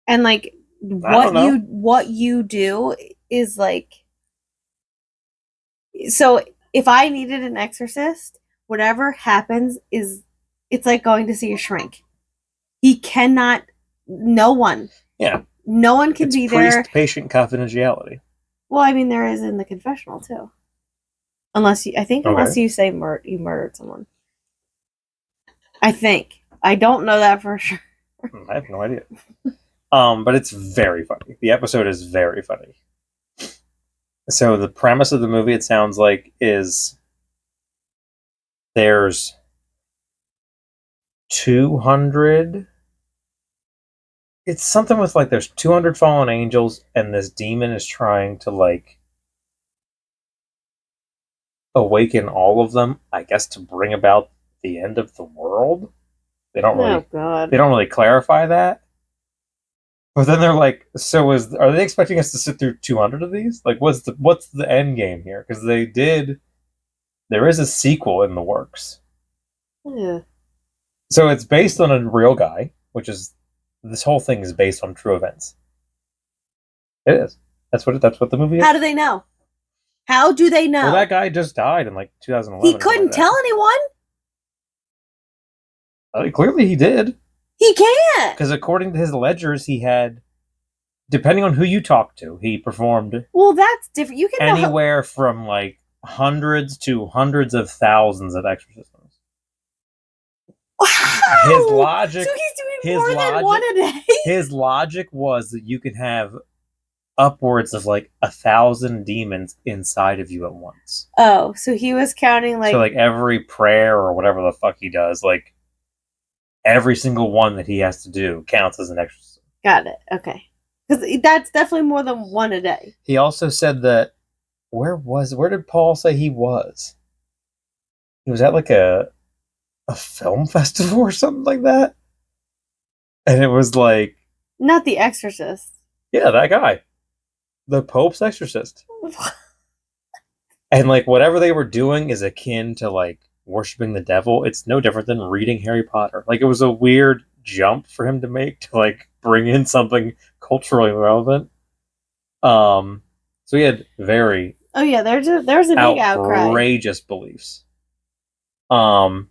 And like what you do is like, so if I needed an exorcist, whatever happens is, it's like going to see a shrink. He cannot, no one. Yeah. No one can be there. Priest-patient confidentiality. Well, I mean, there is in the confessional too. Unless you say you murdered someone. I think. I don't know that for sure. I have no idea. But it's very funny. The episode is very funny. So the premise of the movie, it sounds like, is There's 200. It's something with like there's 200 fallen angels, and this demon is trying to like awaken all of them, I guess, to bring about the end of the world. They don't Oh really they God. don't really clarify that. But then they're like, so is are they expecting us to sit through 200 of these? Like, what's the end game here? Because there is a sequel in the works, Yeah. so it's based on a real guy, which is this whole thing is based on true events. It is. That's what the movie How is. do they know? How do they Well, know? that guy just died in like He 2011 or something couldn't like that. tell anyone. Clearly, he did He can't. because according to his ledgers, he had, depending on who you talk to, he performed Well, that's different. You can know. anywhere from like hundreds to hundreds of thousands of exorcisms. His Wow. logic, So he's doing his more than one logic, a day. his logic was that you could have upwards of like 1,000 demons inside of you at once. Oh, so he was counting So like. like every prayer or whatever the fuck he does, like every single one that he has to do counts as an exorcism. Got it. Okay. Because that's definitely more than one a day. He also said that where did Paul say he was? He was at like a film festival or something like that. And it was like, Not the Exorcist. yeah, that guy. The Pope's exorcist. And like whatever they were doing is akin to like worshiping the devil. It's no different than reading Harry Potter. Like it was a weird jump for him to make to like bring in something culturally relevant. So he had very Oh yeah, there's a big outcry. outrageous beliefs. Um,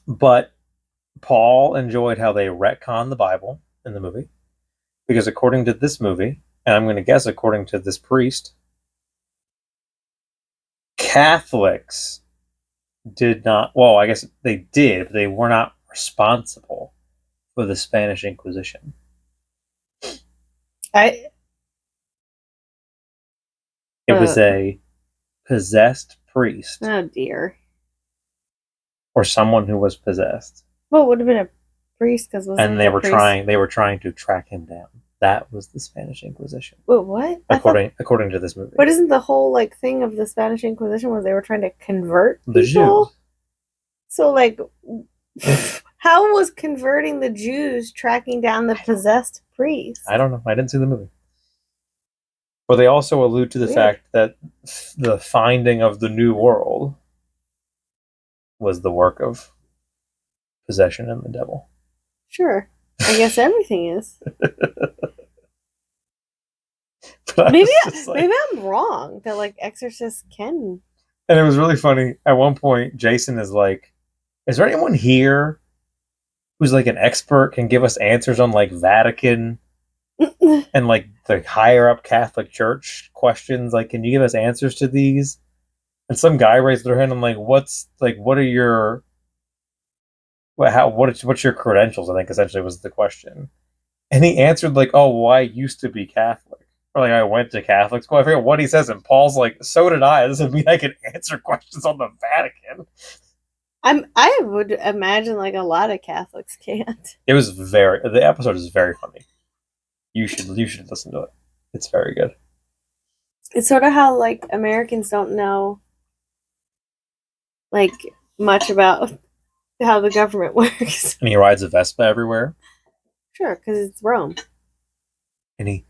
but Paul enjoyed how they retcon the Bible in the movie because according to this movie, and I'm going to guess according to this priest, Catholics did not. Well, I guess they did, but they were not responsible for the Spanish Inquisition. I It was a possessed priest oh dear. or someone who was possessed, Well, it would have been a priest because wasn't and it a priest? they were trying to track him down. That was the Spanish Inquisition, Wait, what? I thought, according to this movie. but isn't the whole like thing of the Spanish Inquisition was they were trying to convert The people? Jews. So like, how was converting the Jews tracking down the possessed priest? I don't know. I didn't see the movie. But they also allude to the Weird. fact that the finding of the New World was the work of possession and the devil. Sure, I guess everything is. But Maybe like, maybe I'm wrong that like exorcists can. and it was really funny. At one point, Jason is like, "Is there anyone here who's like an expert, can give us answers on like Vatican and like the higher up Catholic Church questions? Like, can you give us answers to these?" And some guy raised their hand. I'm like, what are your what's your credentials? I think essentially was the question. And he answered like, "Oh, well, I used to be Catholic." Or like I went to Catholic school. I forget what he says, and Paul's like, "So did I." That doesn't mean I can answer questions on the Vatican. I would imagine like a lot of Catholics can't. The episode is very funny. You should listen to it. It's very good. It's sort of how like Americans don't know like much about how the government works. And he rides a Vespa everywhere. Sure, because it's Rome. And he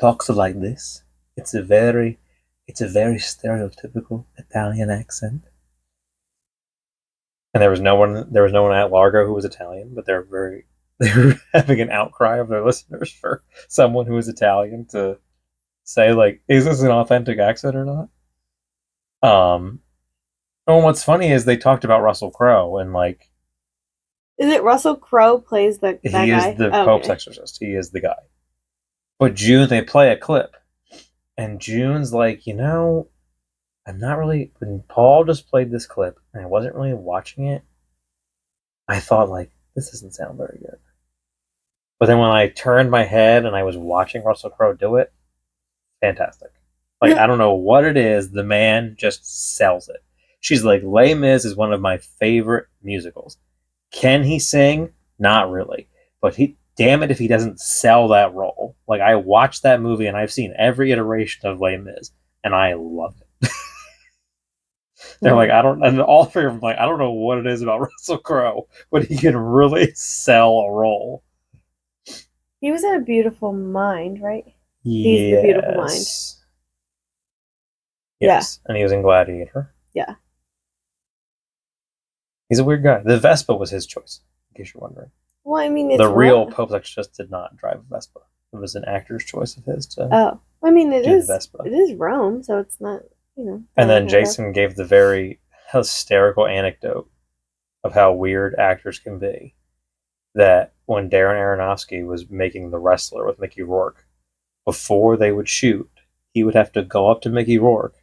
talks like this. It's a very stereotypical Italian accent. And there was no one at Largo who was Italian, but they were having an outcry of their listeners for someone who is Italian to say like, is this an authentic accent or not? And what's funny is they talked about Russell Crowe and like Is it Russell Crowe plays that he guy? is the Oh, Pope's okay. exorcist. He is the guy. But June, they play a clip, and June's like, I'm not really. When Paul just played this clip, and I wasn't really watching it, I thought like this doesn't sound very good. But then when I turned my head and I was watching Russell Crowe do it, fantastic. Like I don't know what it is, the man just sells it. She's like, Les Mis is one of my favorite musicals. Can he sing? Not really. But damn it if he doesn't sell that role. Like, I watched that movie and I've seen every iteration of Les Mis, and I love it. They're like, I don't, and all three of them like, I don't know what it is about Russell Crowe, but he can really sell a role. He was in A Beautiful Mind, right? He's the beautiful mind. Yes. Yeah. Yes. And he was in Gladiator. Yeah. He's a weird guy. The Vespa was his choice, in case you're wondering. Well, I mean, it's the real Pope just did not drive a Vespa. It was an actor's choice of his to Oh, I mean, it do the is. Vespa. It is Rome, so it's not, you know. And then Jason gave the very hysterical anecdote of how weird actors can be. That when Darren Aronofsky was making The Wrestler with Mickey Rourke, before they would shoot, he would have to go up to Mickey Rourke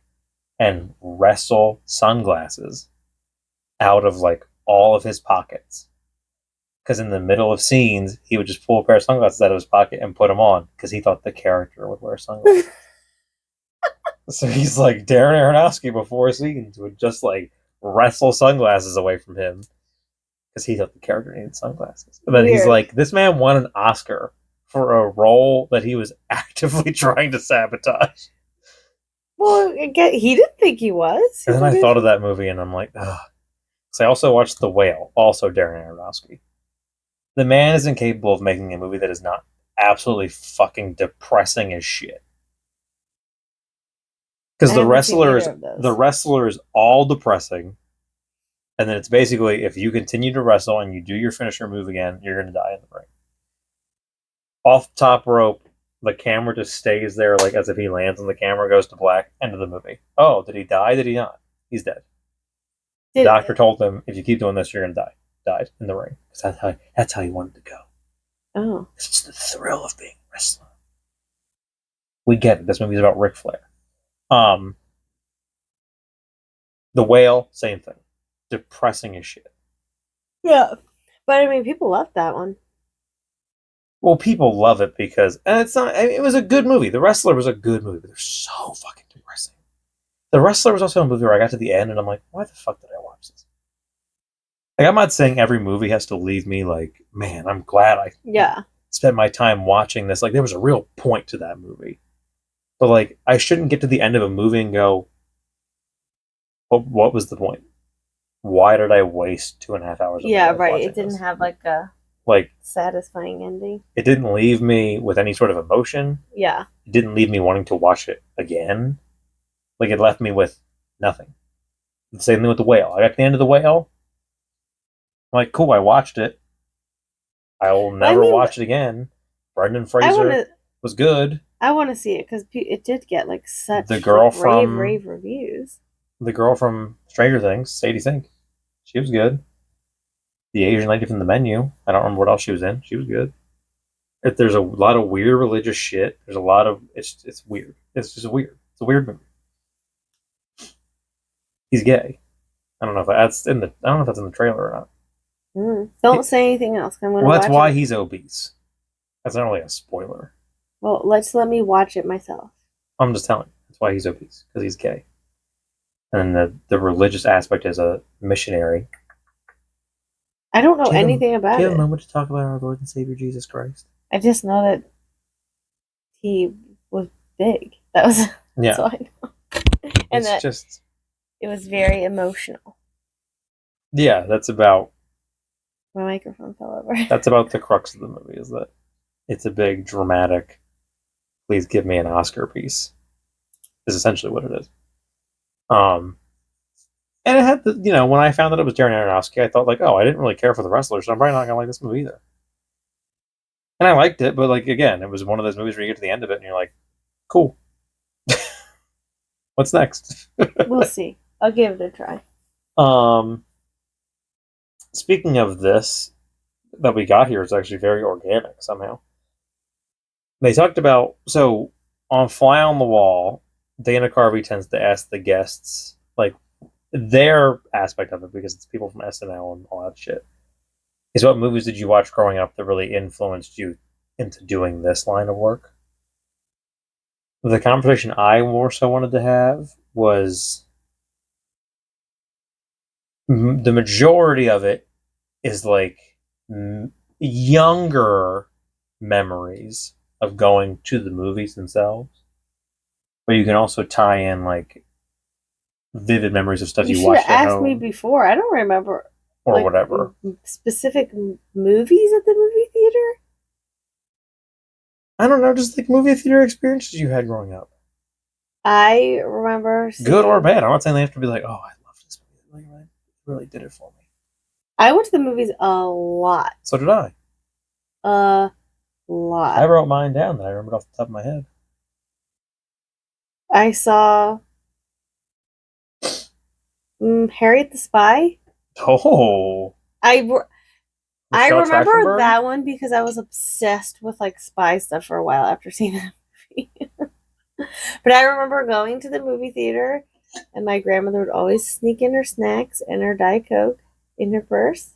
and wrestle sunglasses out of like all of his pockets. Because in the middle of scenes, he would just pull a pair of sunglasses out of his pocket and put them on because he thought the character would wear sunglasses. So he's like, Darren Aronofsky before scenes would just like wrestle sunglasses away from him because he thought the character needed sunglasses. And then he's like, this man won an Oscar for a role that he was actively trying to sabotage. Well, again, he didn't think he was. And then I thought of that movie and I'm like, ugh. So I also watched The Whale, also Darren Aronofsky. The man is incapable of making a movie that is not absolutely fucking depressing as shit. Because the wrestler is all depressing, and then it's basically if you continue to wrestle and you do your finisher move again, you're going to die in the ring. Off the top rope, the camera just stays there, like as if he lands, and the camera goes to black. End of the movie. Oh, did he die? Did he not? He's dead. The doctor told him, if you keep doing this, you're going to die. Died in the ring. That's how he wanted to go. Oh. It's the thrill of being a wrestler. We get it. This movie's about Ric Flair. The Whale, same thing. Depressing as shit. Yeah. But I mean, people loved that one. Well, people love it because, and it's not, I mean, it was a good movie. The Wrestler was a good movie, but they're so fucking depressing. The Wrestler was also a movie where I got to the end and I'm like, why the fuck did I watch this? Like, I'm not saying every movie has to leave me like, man, I'm glad I spent my time watching this. Like, there was a real point to that movie. But, like, I shouldn't get to the end of a movie and go, what was the point? Why did I waste 2.5 hours? Yeah, right. It didn't have like a satisfying ending. It didn't leave me with any sort of emotion. Yeah. It didn't leave me wanting to watch it again. Like, it left me with nothing. The same thing with The Whale. I got to the end of The Whale. I'm like, cool, I watched it. I will never watch it again. Brendan Fraser was good. I want to see it because it did get like such rave reviews. The girl from Stranger Things, Sadie Sink, she was good. The Asian lady from The Menu, I don't remember what else she was in. She was good. There's a lot of weird religious shit. There's a lot of it's weird. It's just weird. It's a weird movie. He's gay. I don't know if that's in the trailer or not. Don't say anything else. Well, that's why he's obese. That's not really a spoiler. Well, let me watch it myself. I'm just telling you. That's why he's obese, because he's gay. And the religious aspect as a missionary. I don't know anything about it. Do you have a moment to talk about our Lord and Savior Jesus Christ? I just know that he was big. That's all I know. And it was very emotional. Yeah, that's about... My microphone fell over. That's about the crux of the movie, is that it's a big, dramatic, please give me an Oscar piece, is essentially what it is. And it had when I found that it was Darren Aronofsky, I thought like, oh, I didn't really care for The Wrestler, so I'm probably not gonna like this movie either. And I liked it, but like again, it was one of those movies where you get to the end of it and you're like, cool. What's next? We'll see. I'll give it a try. Speaking of this that we got here is actually very organic somehow. They talked about, so on Fly on the Wall, Dana Carvey tends to ask the guests like their aspect of it, because it's people from SNL and all that shit, is what movies did you watch growing up that really influenced you into doing this line of work? The conversation I more so wanted to have was The majority of it is like younger memories of going to the movies themselves, but you can also tie in like vivid memories of stuff You you should have watched at asked me home before. I don't remember or like whatever. specific movies at the movie theater. I don't know, just like movie theater experiences you had growing up, I remember good or seeing. bad. I'm not saying they have to be like, oh, I love this movie. Like, it really did it for me. I went to the movies a lot. So did I. A I lot. wrote mine down that I remembered off the top of my head. I saw Harriet the Spy. Oh, I I Michelle remember Trachtenberg. that one because I was obsessed with like spy stuff for a while after seeing that movie. But I remember going to the movie theater and my grandmother would always sneak in her snacks and her Diet Coke in her purse.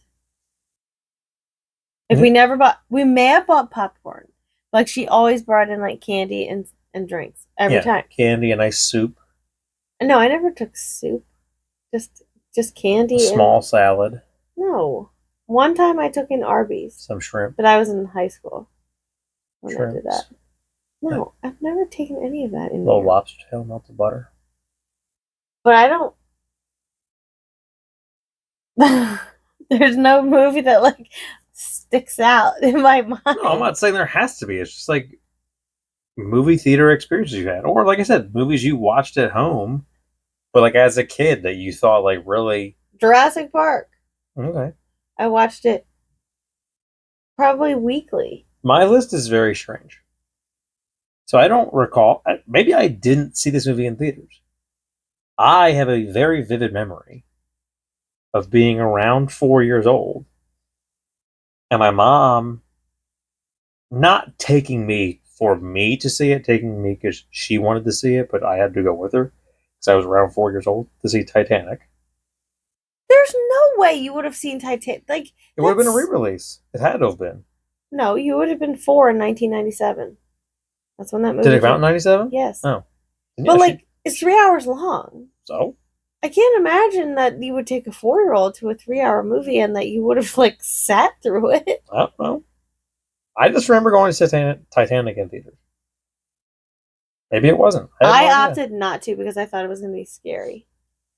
Like we may have bought popcorn. Like she always brought in like candy and drinks every Yeah, time. candy and ice soup, No, I never took soup. Just just a candy and small salad, no. One time I took in Arby's, some shrimp, but I was in high school when I did that. shrimps, a No, I've never taken any of that in little there. lobster tail, melted butter. But I don't. There's no movie that like sticks out in my No, I'm mind. not saying there has to be. It's just like movie theater experiences you had, or like I said, movies you watched at home, but like as a kid that you thought like really Jurassic Park. okay. I watched it probably weekly. My list is very strange. So I don't recall. Maybe I didn't see this movie in theaters. I have a very vivid memory of being around 4 years old and my mom not taking me for me to see it, taking me because she wanted to see it, but I had to go with her because I was around 4 years old to see Titanic. There's no way you would have seen Titanic. Like It would have been a that's re-release. It had to have been. no, you would have been 4 in 1997. That's when that Did movie it come out came. in '97? Yes, Oh, yeah. but She like it's 3 hours long. so I can't imagine that you would take a 4 year old to a 3 hour movie and that you would have like sat through it. I don't know. I just remember going to Titanic in theaters. Maybe it wasn't. I have no I idea. opted not to because I thought it was going to be scary.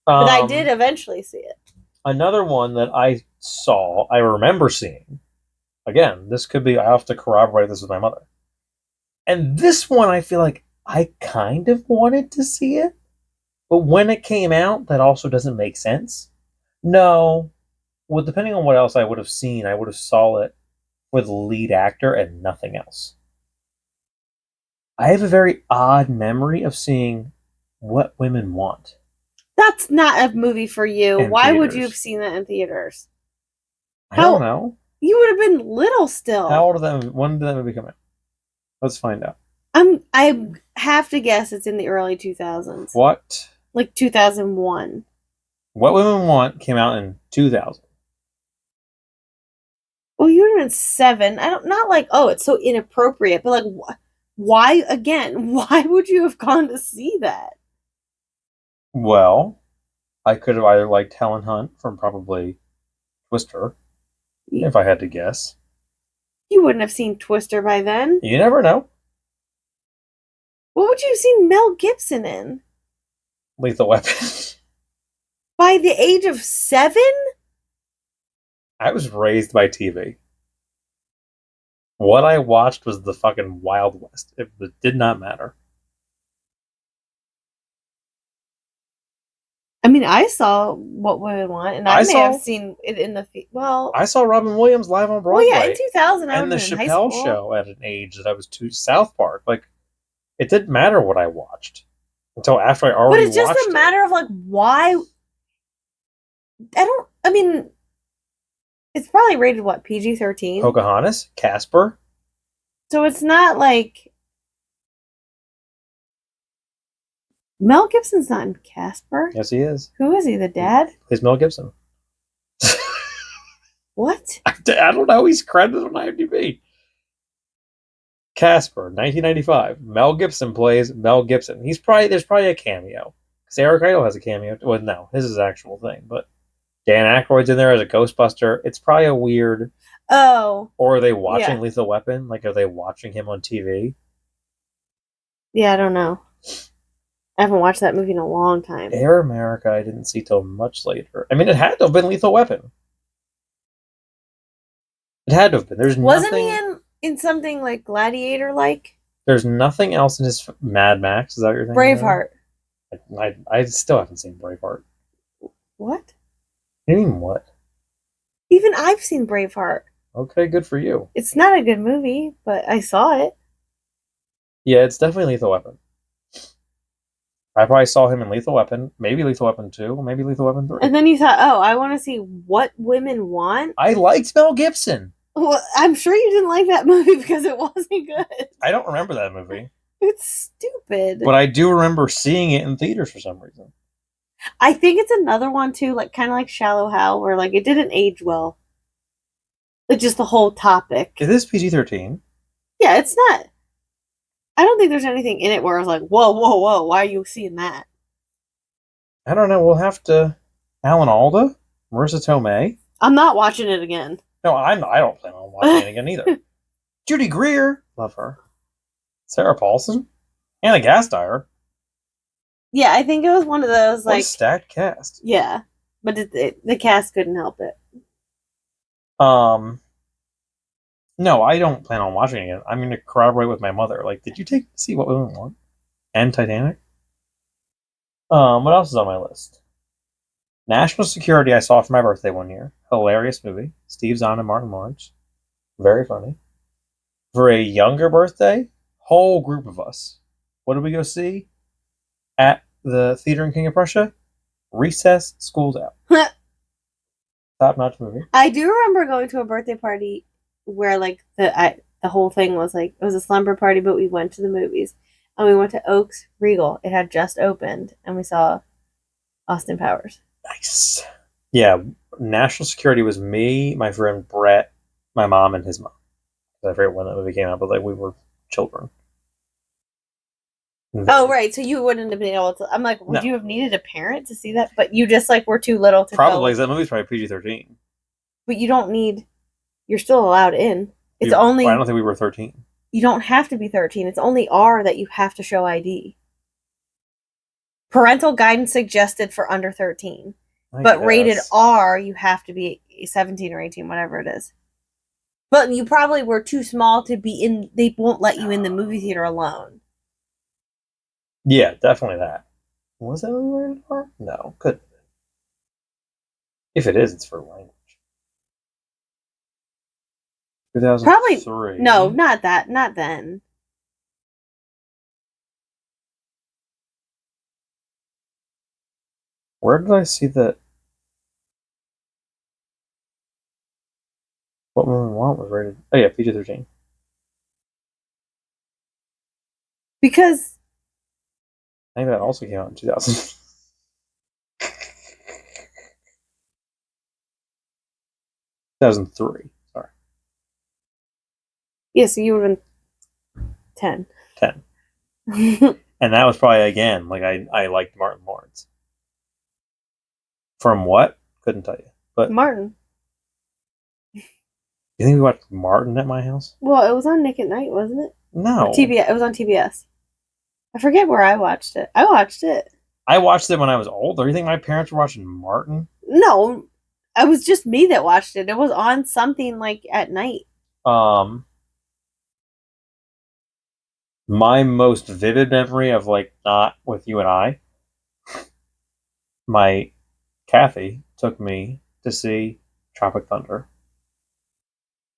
But I did Um, eventually see it. Another one that I saw, I remember seeing. Again, this could be. I have to corroborate this with my mother. And this one, I feel like I kind of wanted to see it, but when it came out, that also doesn't make sense. No, well, depending on what else I would have seen, I would have saw it for the lead actor and nothing else. I have a very odd memory of seeing What Women Want That's not a movie for you. in Why would you have theaters. seen that in theaters? I don't How know. you would have been little How still. old are that? When did that movie come out? Let's find out. I have to guess it's in the early 2000s. What Like 2001. What Women Want came out in 2000. Well, you would have been 7. I don't not like, oh, it's so inappropriate, but like why again? Why would you have gone to see that? Well, I could have either liked Helen Hunt from probably Twister, You, if I had to guess. you wouldn't have seen Twister by then. You never know. What would you have seen Mel Gibson in? Lethal Weapon. By the age of 7? I was raised by TV. What I watched was the fucking Wild West. It did not matter. I mean, I saw What Women Want, and I I may have saw seen it in the well. I saw Robin Williams live on Well, yeah, in Broadway 2000, I would and the have been in high Chappelle school. Show at an age that I was too South Park. Like it didn't matter what I watched until after I But already it's just a watched it. matter of like why. I don't. I mean, it's probably rated what PG-13, Pocahontas, Casper. so it's not like Mel Gibson's not in Casper. Yes, he is. Who is he? The dad? Plays Mel Gibson. What? I don't know. He's credited on IMDb. Casper, 1995. Mel Gibson plays Mel Gibson. There's probably a cameo because Eric Idle has a cameo. Well, no, his is an actual thing, but Dan Aykroyd's in there as a Ghostbuster. It's probably a weird. Oh, Or are they watching yeah. Lethal Weapon? Like, are they watching him on TV? Yeah, I don't know. I haven't watched that movie in a long time. Air America, I didn't see till much later. I mean, it had to have been Lethal Weapon. It had to have been. There's Wasn't he nothing. in something like Gladiator like? There's nothing else in his Mad Max. Is that what you're thinking of? Braveheart. I still haven't seen Braveheart. What? You mean what? Even I've seen Braveheart. Okay, good for you. It's not a good movie, but I saw it. Yeah, it's definitely Lethal Weapon. I probably saw him in Lethal Weapon, maybe Lethal Weapon 2, maybe Lethal Weapon 3. And then you thought, oh, I want to see what women want. I liked Mel Gibson. Well, I'm sure you didn't like that movie because it wasn't good. I don't remember that movie. It's stupid. But I do remember seeing it in theaters for some reason. I think it's another one too, like kind of like Shallow Hal, where like it didn't age well. Like just the whole topic. Is this PG-13? Yeah, it's not. I don't think there's anything in it where I was like, whoa, whoa, whoa, why are you seeing that? I don't know. We'll have to. Alan Alda? Marissa Tomei? I'm not watching it again. No, I don't plan on watching it again either. Judy Greer? Love her. Sarah Paulson? Anna Gasteyer? Yeah, I think it was one of those What a like, stacked cast. yeah, but the cast couldn't help it. Um, no, I don't plan on watching it again. I'm going to corroborate with my mother. Like, did you take see What Women Want? And Titanic? What else is on my list? National Security I saw for my birthday one year. Hilarious movie. Steve Zahn and Martin Lawrence. Very funny. For a younger birthday, whole group of us. What did we go see? At the theater in King of Prussia? Recess, School's Out. Top notch movie. I do remember going to a birthday party where like the whole thing was like it was a slumber party, but we went to the movies and we went to Oaks Regal. It had just opened, and we saw Austin Powers. Nice. Yeah, National Security was me, my friend Brett, my mom, and his mom. I forget when that movie came out, but like we were children. Oh right, so you wouldn't have been able to. I'm like, would No. you have needed a parent to see that? But you just like were too little to Probably, go. that movie's probably PG-13. But you don't need. You're still allowed in. It's I only don't think we were 13. you don't have to be 13. It's only R that you have to show ID. Parental guidance suggested for under 13. But rated R, you have to be 17 or 18, whatever it is. But you probably were too small to be in. They won't let you in the movie theater alone. Yeah, definitely that. Was that movie rated R? No, could. If it is, it's for language. 2003. Probably no, not that, not then. Where did I see that? What Women Want was rated? Oh yeah, PG-13. Because I think that also came out in 2000. 2003. Sorry. yeah, so you would have been 10. 10. And that was probably again like I liked Martin Lawrence. From what? Couldn't tell you. But Martin. you think we watched Martin at my house? Well, it was on Nick at Night, wasn't it? No. Or TBS. It was on TBS. I forget where I watched it. I watched it. I watched it when I was older. You think my parents were watching Martin? No, it was just me that watched it. It was on something like at night. My most vivid memory of like not with you and I, my Kathy took me to see Tropic Thunder,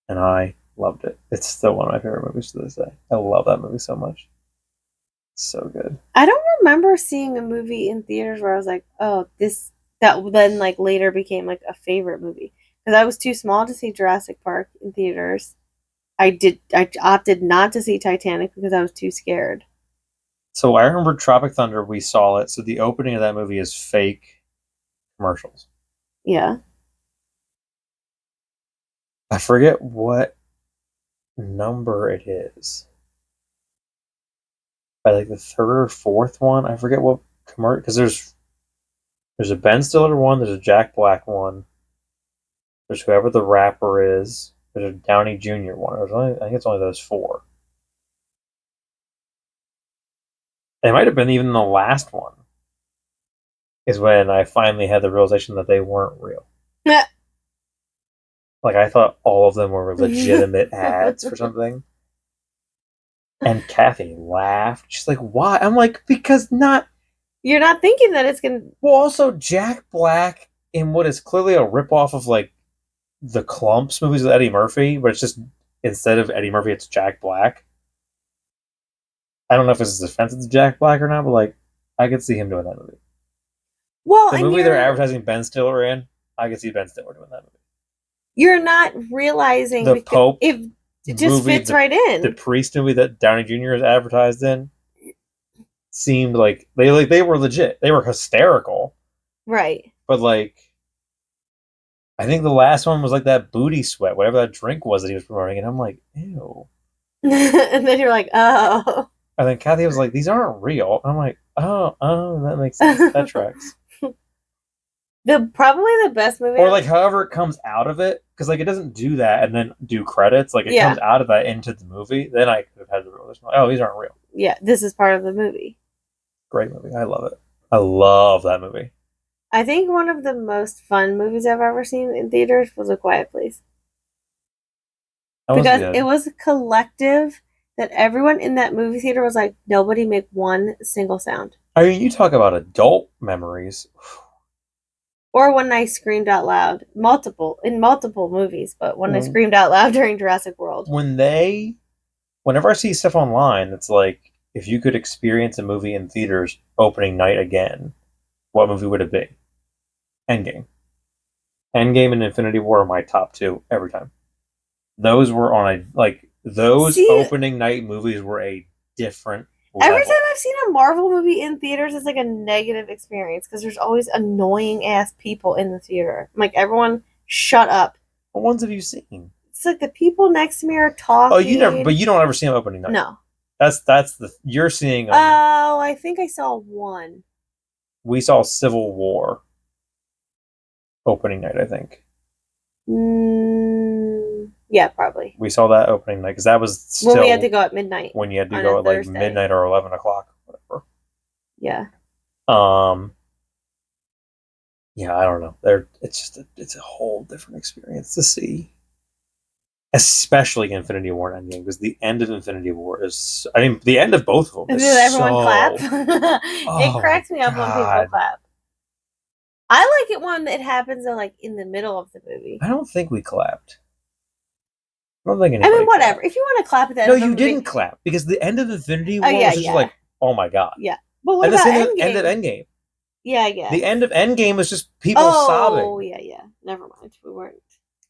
and I loved it. It's still one of my favorite movies to this day. I love that movie so much. It's so good. I don't remember seeing a movie in theaters where I was like, oh, this that then like later became like a favorite movie because I was too small to see Jurassic Park in theaters. I opted not to see Titanic because I was too scared. So I remember Tropic Thunder. We saw it. So the opening of that movie is fake commercials. Yeah. I forget what number it is. By like the third or fourth one, I forget what commercial because there's There's a Ben Stiller one. There's a Jack Black one. There's whoever the rapper is. There's a Downey Jr. one. I think it's only those four. It might have been even the last one. Is when I finally had the realization that they weren't real. Like I thought all of them were legitimate ads for something. And Kathy laughed. She's like, "Why?" I'm like, "Because not." You're not thinking that it's gonna. Well, also Jack Black in what is clearly a ripoff of like the Clumps movies with Eddie Murphy, but it's just instead of Eddie Murphy, it's Jack Black. I don't know if this is offensive to Jack Black or not, but like I could see him doing that movie. Well, The and movie they're advertising Ben Stiller in, I could see Ben Stiller doing that movie. you're not realizing The Pope if it just movie, fits right in. the priest movie that Downey Jr. is advertised in seemed like they were legit. They were hysterical. Right. But like I think the last one was like that booty sweat, whatever that drink was that he was promoting, and I'm like, ew. And then you're like, oh. And then Kathy was like, these aren't real. I'm like, oh, that makes sense. That tracks. Probably the best movie. Or like however it comes out of it, because like it doesn't do that and then do credits. Like it comes out of that into the movie. Then I could have had the realization, like, oh, these aren't real. Yeah, this is part of the movie. Great movie. I love it. I love that movie. I think one of the most fun movies I've ever seen in theaters was A Quiet Place. Because it was a collective that everyone in that movie theater was like, nobody make one single sound. I mean, you talk about adult memories. Or when I screamed out loud, in multiple movies, but when I screamed out loud during Jurassic World. Whenever I see stuff online, it's like, if you could experience a movie in theaters opening night again, what movie would it be? Endgame. Endgame and Infinity War are my top two every time. Those were on those opening night movies were a different level. Every time I've seen a Marvel movie in theaters, it's like a negative experience because there's always annoying ass people in the theater. I'm like, everyone, shut up. What ones have you seen? It's like the people next to me are talking. Oh, you don't ever see them opening night. No. You're seeing. Oh, I think I saw one. We saw Civil War opening night, I think. Yeah, probably. We saw that opening night because that was still when we had to go at midnight. When you had to go at like midnight or 11 o'clock, whatever. Yeah. Yeah, I don't know. It's a whole different experience to see, especially Infinity War and Endgame, because the end of Infinity War is, I mean, the end of both of them. Did everyone clap? It cracks me up when people clap. I like it when it happens in the middle of the movie. I don't think we clapped. I don't think anybody. I mean, whatever. Clapped. If you want to clap at that, no, you didn't clap because the end of Infinity War was just like, oh my god. Yeah, but what about Endgame? End of Endgame? Yeah, yeah. The end of Endgame was just people sobbing. Oh, yeah. Never mind. We weren't.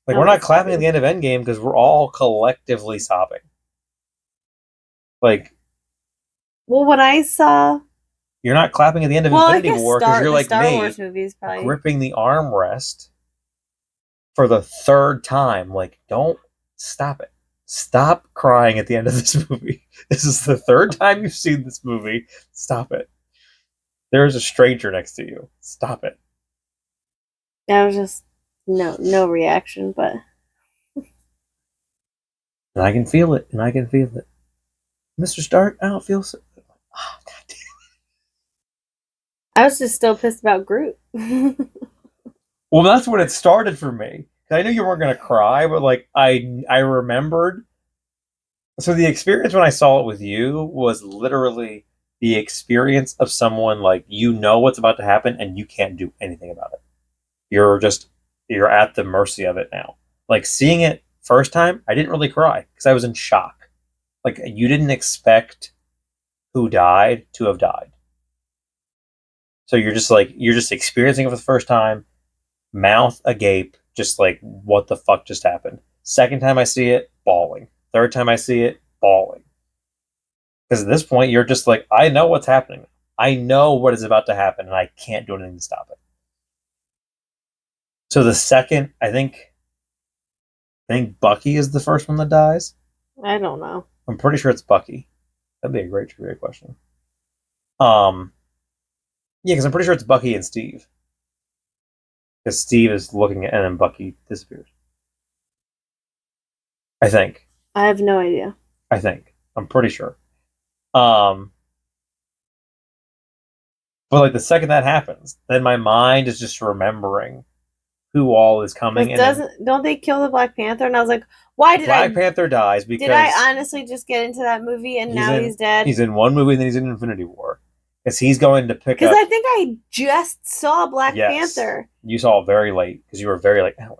Like, we're not clapping at the end of Endgame because we're all collectively sobbing. Like, well, when I saw, you're not clapping at the end of Infinity War because you're like Star Wars movies, probably gripping the armrest for the third time. Like, don't stop it. Stop crying at the end of this movie. This is the third time you've seen this movie. Stop it. There's a stranger next to you. Stop it. That was just no reaction, but and I can feel it. Mr. Stark, I don't feel so. Oh, God damn it. I was just still pissed about Groot. Well, that's when it started for me. I knew you weren't gonna cry, but like I remembered. So the experience when I saw it with you was literally the experience of someone like, you know what's about to happen and you can't do anything about it. You're at the mercy of it now. Like, seeing it first time, I didn't really cry because I was in shock. Like, you didn't expect who died to have died. So you're just experiencing it for the first time, mouth agape, just like, what the fuck just happened? Second time I see it, bawling. Third time I see it, bawling. Because at this point, you're just like, I know what's happening. I know what is about to happen, and I can't do anything to stop it. So the second, I think Bucky is the first one that dies. I don't know. I'm pretty sure it's Bucky. That'd be a great trivia question. Yeah, because I'm pretty sure it's Bucky and Steve. Because Steve is looking at, and then Bucky disappears. I think. I have no idea. I think. I'm pretty sure. Um, but like the second that happens, then my mind is just remembering who all is coming, Because and then don't they kill the Black Panther? And I was like, why Black Panther dies did I because honestly just get into that movie and he's now in he's dead? he's in one movie and then he's in Infinity War. Because he's going to pick Because up. I think I just saw Black Yes, Panther. you saw it very late because you were very like, oh,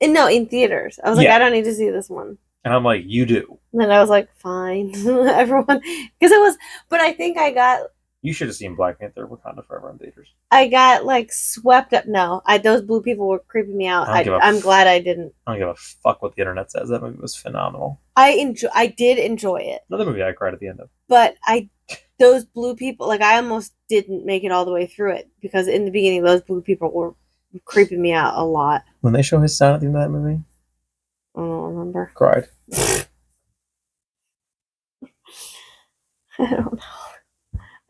And no, in theaters. I was like, yeah, I don't need to see this one. and I'm like, you do. And then I was like, fine, everyone, because it was. But I think You should have seen Black Panther Wakanda Forever in theaters. I got like swept up. No, those blue people were creeping me out. I'm glad I didn't. I don't give a fuck what the internet says. That movie was phenomenal. I did enjoy it. Another movie I cried at the end of. But those blue people, like I almost didn't make it all the way through it because in the beginning those blue people were creeping me out a lot. When they show his son at the end of that movie, I don't remember. cried. I don't know.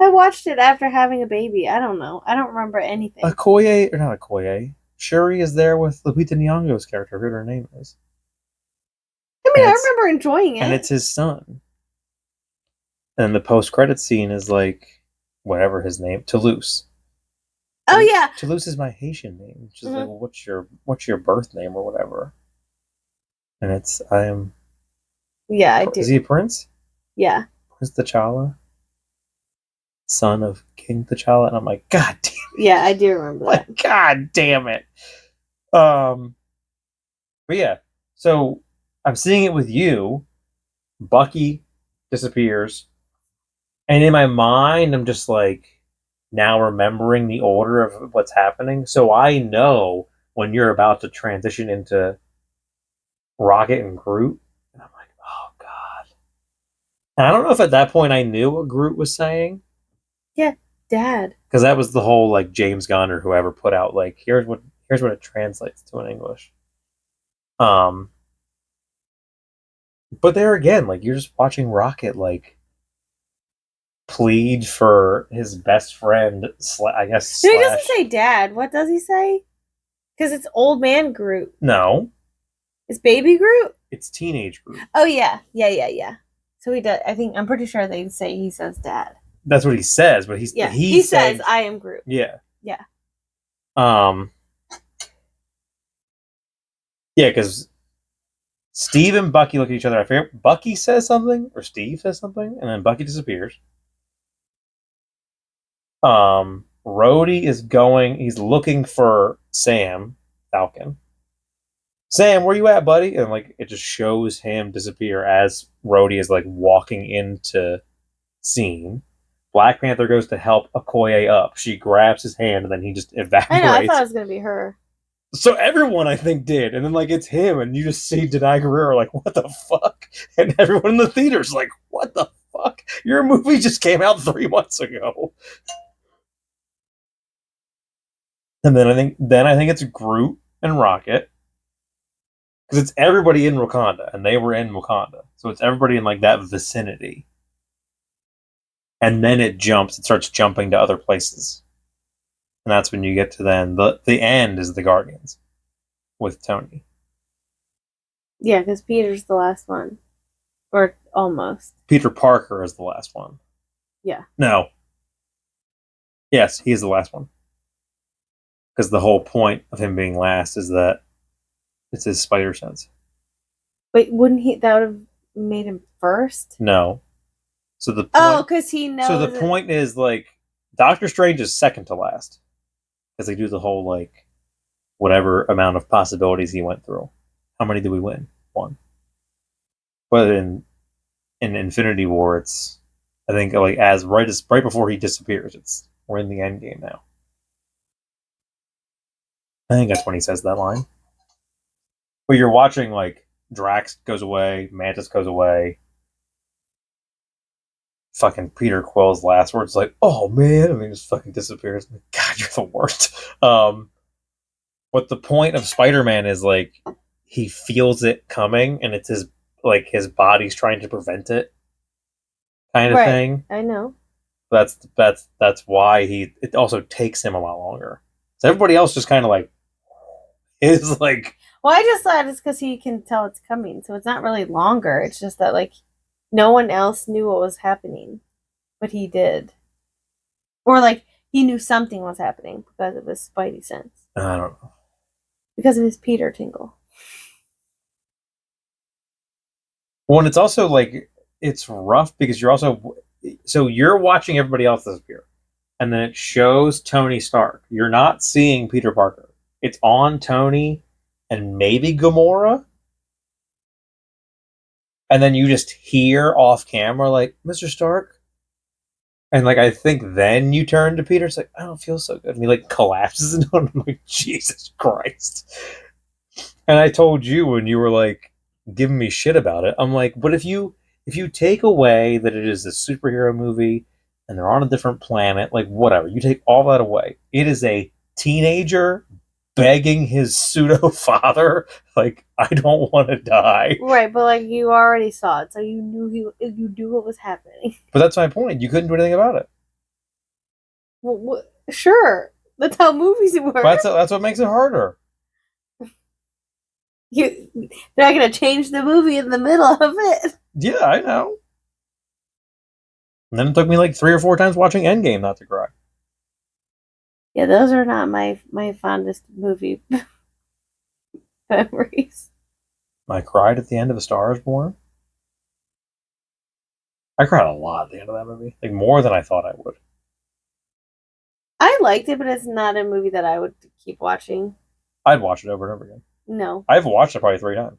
I watched it after having a baby. I don't know. I don't remember anything. Okoye, or not Okoye, Shuri is there with Lupita Nyong'o's character, whatever her name is. I mean, I remember enjoying it. And it's his son. And the post-credit scene is like, whatever his name, Toulouse. Oh yeah, Toulouse is my Haitian name. Which is like, well, what's your birth name or whatever? And I am. Yeah, I do. Is he a prince? Yeah. Prince T'Challa, son of King T'Challa, and I'm like, God damn it. Yeah, I do remember that. Like, God damn it. But yeah, so I'm seeing it with you. Bucky disappears, and in my mind, I'm just like now remembering the order of what's happening. So I know when you're about to transition into Rocket and Groot, and I'm like, oh God. And I don't know if at that point I knew what Groot was saying. Yeah, Dad. Because that was the whole like James Gunn or whoever put out like here's what it translates to in English. But there again, like you're just watching Rocket like plead for his best friend. I guess. No, he doesn't say Dad. What does he say? Because it's old man Groot. No, it's baby Groot. It's teenage Groot. Oh yeah. So he does. I'm pretty sure they say he says Dad. That's what he says, but he says I am Groot. Yeah. Yeah. Yeah, because Steve and Bucky look at each other. I forget. Bucky says something, or Steve says something, and then Bucky disappears. Rhodey is going. He's looking for Sam Falcon. Sam, where you at, buddy? And like it just shows him disappear as Rhodey is like walking into scene. Black Panther goes to help Okoye up. She grabs his hand and then he just evaporates. I know. I thought it was gonna be her. So everyone, I think, did, and then like it's him, and you just see Denai Guerrero like, "What the fuck?" And everyone in the theater's like, "What the fuck? Your movie just came out 3 months ago." And then I think it's Groot and Rocket because it's everybody in Wakanda, and they were in Wakanda, so it's everybody in like that vicinity. And then it starts jumping to other places. And that's when you get to then the end is the Guardians with Tony. Yeah, because Peter's the last one. Or almost. Peter Parker is the last one. Yeah. No. Yes, he's the last one. Because the whole point of him being last is that it's his spider sense. Wait, that would have made him first? No. So the point, because he knows. So the point is like Doctor Strange is second to last because they do the whole like whatever amount of possibilities he went through. How many did we win? 1. But in Infinity War, it's I think like right before he disappears, we're in the end game now. I think that's when he says that line. But you're watching like Drax goes away, Mantis goes away. Fucking Peter Quill's last words like, "Oh man," and he just fucking disappears. Like, God, you're the worst. But the point of Spider-Man is like he feels it coming, and it's his body's trying to prevent it, kind of thing. I know. That's why it also takes him a lot longer. So everybody else just kind of like is like. Well, I just thought it's because he can tell it's coming, so it's not really longer. It's just that like no one else knew what was happening, but he did, or like he knew something was happening because of his spidey sense, I don't know. because of his Peter tingle. Well, and it's also like it's rough because you're watching everybody else disappear, and then it shows Tony Stark. You're not seeing Peter Parker. It's on Tony and maybe Gamora, and then you just hear off camera like Mr. Stark, and like I think then you turn to Peter. It's like I don't feel so good, and he like collapses into him. I'm like Jesus Christ. And I told you when you were like giving me shit about it, I'm like, but if you take away that it is a superhero movie and they're on a different planet, like whatever, you take all that away. It is a teenager begging his pseudo father, like, I don't want to die. Right, but like you already saw it, so you knew you knew what was happening. But that's my point. You couldn't do anything about it. Well, sure, that's how movies work. That's what makes it harder. They're not gonna change the movie in the middle of it. Yeah, I know. And then it took me like 3 or 4 times watching Endgame not to cry. Yeah, those are not my fondest movie memories. I cried at the end of A Star Is Born. I cried a lot at the end of that movie, like more than I thought I would. I liked it, but it's not a movie that I would keep watching. I'd watch it over and over again. No, I've watched it probably 3 times.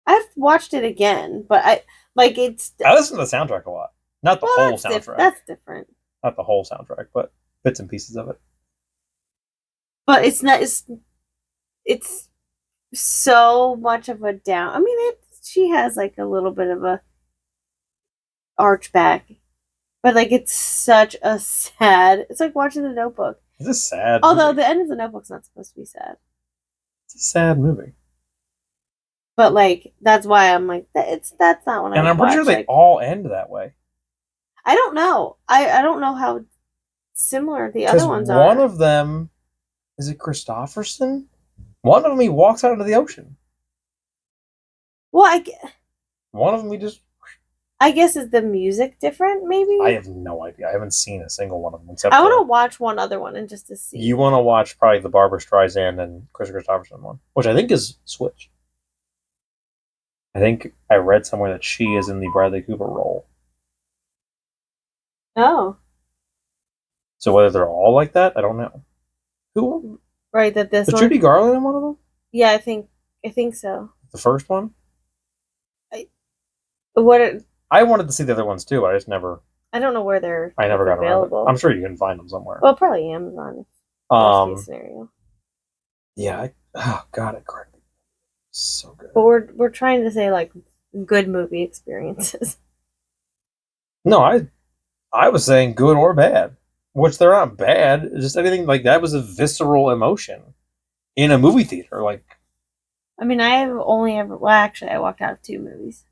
I've watched it again, but I like it's. I listen to the soundtrack a lot, not the whole soundtrack. That's different. Not the whole soundtrack, but bits and pieces of it. But it's not. It's so much of a down. I mean, she has like a little bit of a arch back, but like it's such a sad. It's like watching The Notebook. It's a sad. Although movie. the end of The Notebook's not supposed to be sad. It's a sad movie. But like that's why I'm like that's not what I. And I'm pretty sure they all end that way. I don't know. I don't know how similar the other ones are. One of them is it Christopherson? One of them he walks out into the ocean. Well, one of them he just. I guess is the music different? Maybe I have no idea. I haven't seen a single one of them except. I want to watch one other one and just to see. You want to watch probably the Barbra Streisand and Chris Christopherson one, which I think is Switch. I think I read somewhere that she is in the Bradley Cooper role. Oh. So whether they're all like that, I don't know. Who? Right, that this was one. Judy Garland in one of them? Yeah, I think so. The first one? I wanted to see the other ones too. I just never. I don't know where they're. I never got available. I'm sure you can find them somewhere. Well, probably Amazon. Worst case scenario. Yeah. Oh God, I cried. So good. But we're trying to say like good movie experiences. No, I was saying good or bad, which they're not bad. Just anything like that was a visceral emotion in a movie theater. Like, I mean, I have only ever. Well, actually, I walked out of 2 movies.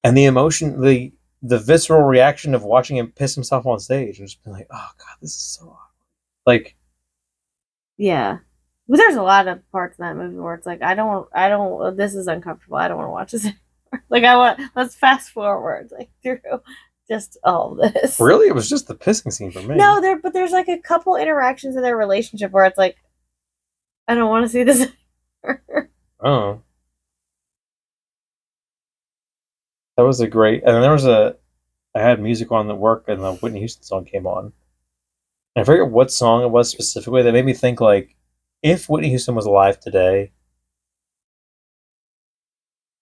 And the emotion, the visceral reaction of watching him piss himself on stage and just being like, "Oh God, this is so awkward." Like, yeah, but there's a lot of parts in that movie where it's like, I don't. This is uncomfortable. I don't want to watch this anymore. Like, let's fast forward like through just all this. Really, it was just the pissing scene for me. No, there's like a couple interactions in their relationship where it's like, I don't want to see this anymore. Oh. That was a great, and then I had music on at work, and the Whitney Houston song came on. And I forget what song it was specifically that made me think like, if Whitney Houston was alive today,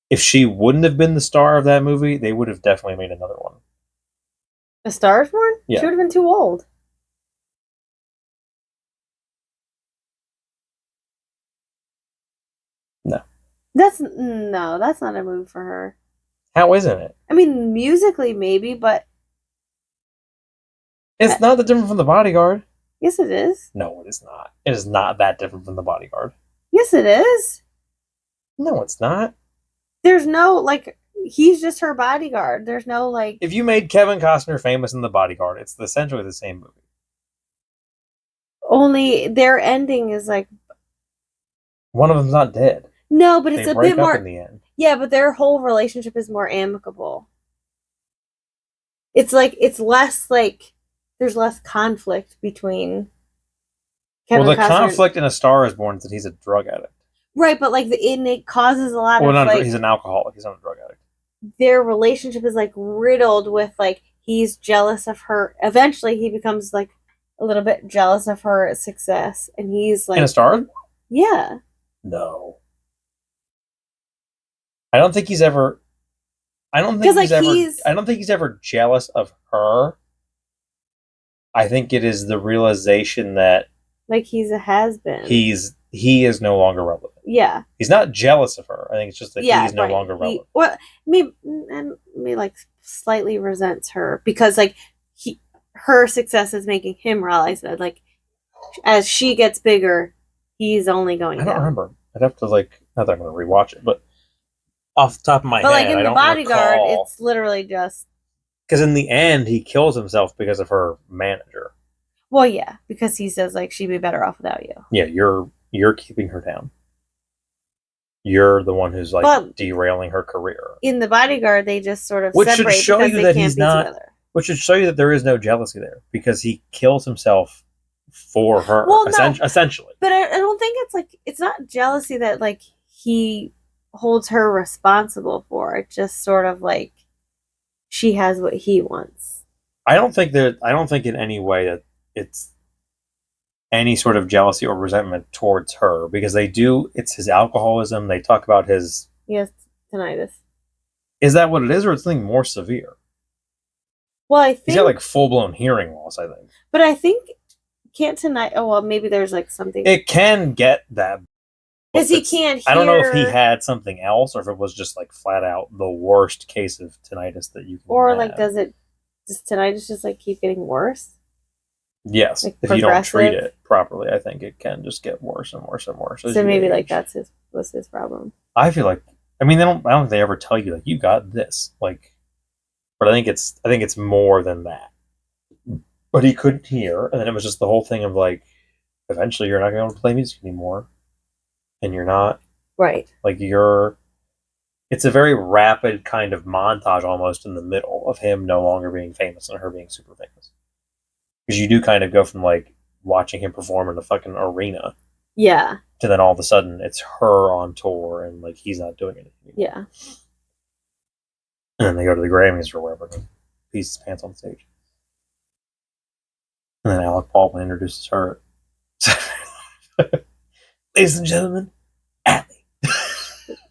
if she wouldn't have been the star of that movie, they would have definitely made another one. A Star is Born? Yeah. She would have been too old. No. That's not a movie for her. How isn't it? I mean, musically maybe, but it's not that different from The Bodyguard. Yes, it is. No, it is not. It is not that different from The Bodyguard. Yes, it is. No, it's not. There's no, like, he's just her bodyguard. There's no, like... If you made Kevin Costner famous in The Bodyguard, it's essentially the same movie. Only their ending is, like, One of them's not dead. No, but it's They a break bit up more. in the end. Yeah, but their whole relationship is more amicable. It's like it's less like there's less conflict between Well, Kevin the Costner. conflict in A Star Is Born is that he's a drug addict. Right, but like it causes a lot Well, of not like he's an alcoholic. He's not a drug addict. their relationship is like riddled with like he's jealous of her. Eventually, he becomes like a little bit jealous of her success, and he's In A like, Star Is Born? yeah, No. I don't think he's ever. I don't because think like he's ever. he's I don't think he's ever jealous of her. I think it is the realization that like he's a has been. he is no longer relevant. Yeah, He's not jealous of her. I think it's just that yeah, he's no right. longer He relevant. well, maybe like slightly resents her because like he her success is making him realize that like as she gets bigger, he's only going I don't down. remember. I'd have to like. Not that I'm going to rewatch it, but off the top of my But like head, in I The don't Bodyguard, recall. it's literally just Because in the end, he kills himself because of her manager. well, yeah, because he says like she'd be better off without you. Yeah, you're keeping her down. You're the one who's like But derailing her career. in The Bodyguard, they just sort of Which should separate show because you they that can't he's be not. together. Which should show you that there is no jealousy there because he kills himself for her, Well, no, essentially. but I don't think it's like it's not jealousy that like he holds her responsible for. It's just sort of like she has what he wants. I don't think that. I don't think in any way that it's any sort of jealousy or resentment towards her because they do. It's his alcoholism. They talk about his. Yes, tinnitus. Is that what it is, or it's something more severe? Well, I He's got think, like full blown hearing loss. I think but I think can't tonight. Oh well, maybe there's like something it can get that. because he can't hear. I don't know if he had something else or if it was just like flat out the worst case of tinnitus that you can or have. like does tinnitus just like keep getting worse? Yes, Like if you don't treat progressive? it properly, I think it can just get worse and worse and worse. So maybe like that's his was his problem. I feel like. I mean, they don't. I don't think they ever tell you like you got this. Like, but I think it's more than that. But he couldn't hear, and then it was just the whole thing of like, eventually you're not going to be able to play music anymore, and you're not Right. like you're. It's a very rapid kind of montage almost in the middle of him no longer being famous and her being super famous. Because you do kind of go from like watching him perform in a fucking arena Yeah. to then all of a sudden it's her on tour and like he's not doing it anymore. Yeah. And then they go to the Grammys or wherever and he pees his pants on stage. And then Alec Baldwin introduces her. Ladies and gentlemen, Allie.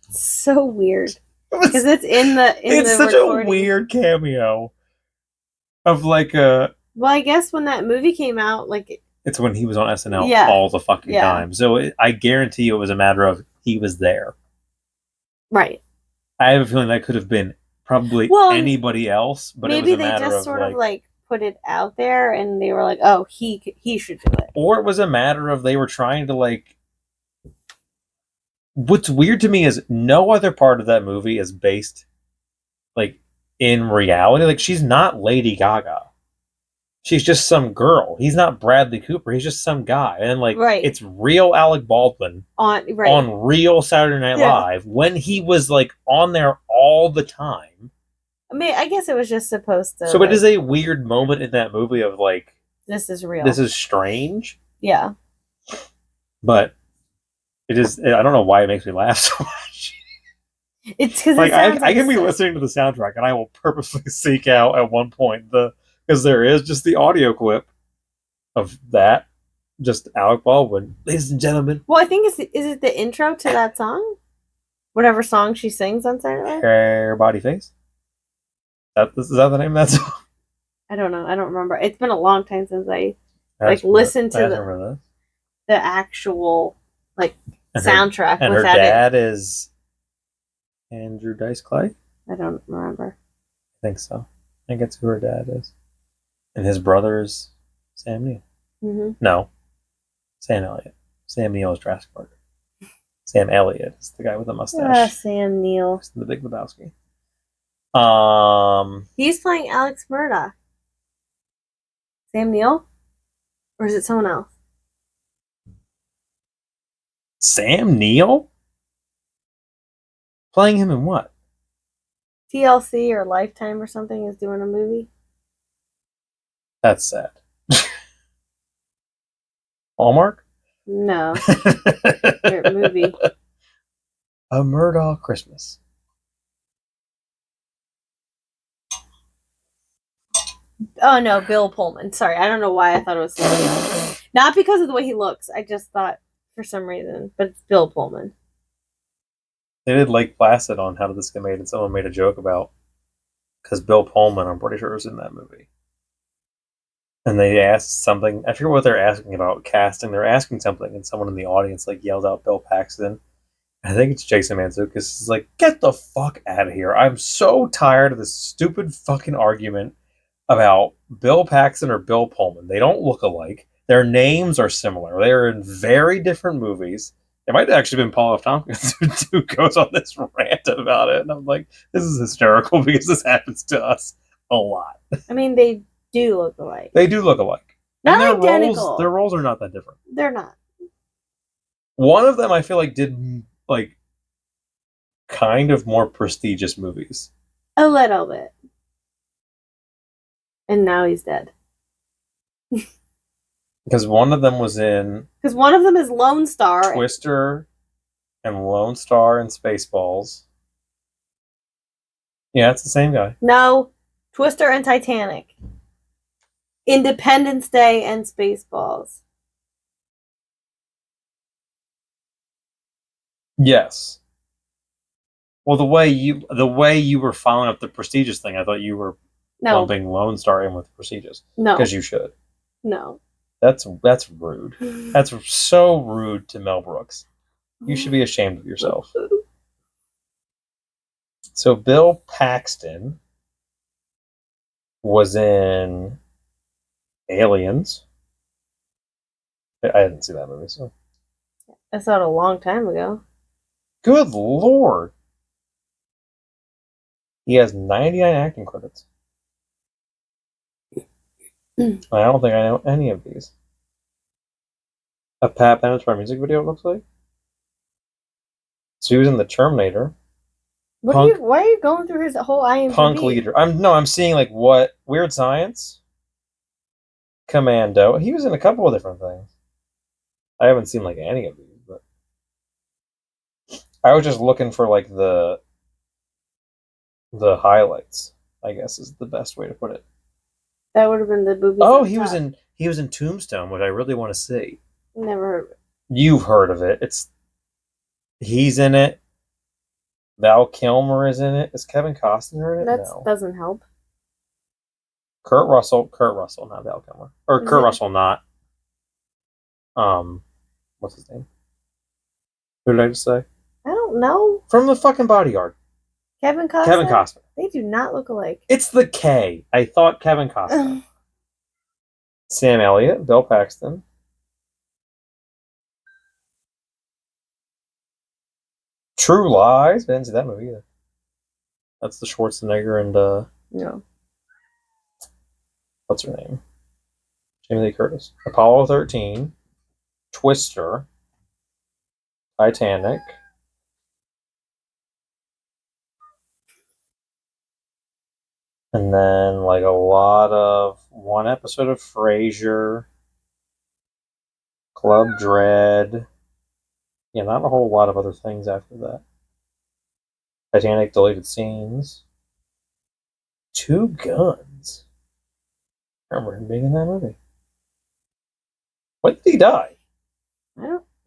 So weird because it's in the it's such recording. a weird cameo of like a. Well, I guess when that movie came out, like It's when he was on SNL yeah, all the fucking yeah. time. So I guarantee you it was a matter of he was there. Right. I have a feeling that could have been probably anybody else, but maybe it was a matter they just of sort of like put it out there and they were like, oh, he should do it. Or it was a matter of they were trying to like. What's weird to me is no other part of that movie is based like in reality. Like she's not Lady Gaga. She's just some girl. He's not Bradley Cooper. He's just some guy. And like it's real Alec Baldwin on real Saturday Night Live when he was like on there all the time. I mean, I guess it was just supposed to. So it is a weird moment in that movie of like this is real. This is strange. Yeah. But it is. I don't know why it makes me laugh so much. It's because like I can be listening to the soundtrack and I will purposely seek out at one point because there is just the audio clip of that, just Alec Baldwin, ladies and gentlemen. Well, I think is it the intro to that song, whatever song she sings on Saturday Night? Hair, Body, Face. Is that the name of that song? I don't know. I don't remember. It's been a long time since I listened to the actual like soundtrack. And her dad is Andrew Dice Clay? I don't remember. I think so. I think it's who her dad is. And his brother is Sam Neill. Mm-hmm. No. Sam Elliott. Sam Neill is Jurassic Park. Sam Elliott is the guy with the mustache. Sam Neill. The Big Lebowski. He's playing Alex Murdoch. Sam Neill? Or is it someone else? Sam Neill? Playing him in what? TLC or Lifetime or something is doing a movie. That's sad. Hallmark? No, their movie. A Murdoch Christmas. Oh no, Bill Pullman. Sorry, I don't know why I thought it was somebody else. Not because of the way he looks. I just thought for some reason, but it's Bill Pullman. They did Lake Placid on How Did This Get Made, and someone made a joke about because Bill Pullman, I'm pretty sure, was in that movie. And they asked something. I forget what they're asking about casting. They're asking something, and someone in the audience like yells out Bill Paxton. I think it's Jason Mantzoukas. Is like, get the fuck out of here! I'm so tired of this stupid fucking argument about Bill Paxton or Bill Pullman. They don't look alike. Their names are similar. They are in very different movies. It might have actually been Paul F. Tompkins who goes on this rant about it. And I'm like, this is hysterical because this happens to us a lot. I mean, they do look alike. They do look alike. Not and identical. Their roles are not that different. They're not. One of them I feel like did like kind of more prestigious movies. A little bit. And now he's dead. Because one of them was in... Because one of them is Lone Star. Twister and Lone Star and Spaceballs. Yeah, it's the same guy. No. Twister and Titanic. Independence Day and Spaceballs. Yes. Well, the way you were following up the prestigious thing, I thought you were lumping Lone Star in with prestigious. No. Because you should. No. That's rude. That's so rude to Mel Brooks. You should be ashamed of yourself. So Bill Paxton was in Aliens. I didn't see that movie, so. I saw it a long time ago. Good Lord. He has 99 acting credits. I don't think I know any of these. A Pat Benatar music video, it looks like. So he was in The Terminator. Why are you going through his whole IMDb? Punk Leader. I'm seeing like what Weird Science, Commando. He was in a couple of different things. I haven't seen like any of these, but I was just looking for like the highlights, I guess is the best way to put it. That would have been the boobies. Oh, he was in Tombstone, which I really want to see. Never heard of it. You've heard of it. He's in it. Val Kilmer is in it. Is Kevin Costner in it? That doesn't help. Kurt Russell, not Val Kilmer. Or Kurt Russell, not. What's his name? Who did I just say? I don't know. From the fucking Bodyguard. Kevin Costner? Kevin Costner. They do not look alike. It's the K. I thought Kevin Costner. Sam Elliott, Bill Paxton. True Lies. I didn't see that movie either. That's the Schwarzenegger and no. What's her name? Jamie Lee Curtis. Apollo 13. Twister. Titanic. And then like a lot of one episode of Frasier. Club Dread. Yeah, not a whole lot of other things after that. Titanic deleted scenes. Two Guns. I remember him being in that movie. When did he die?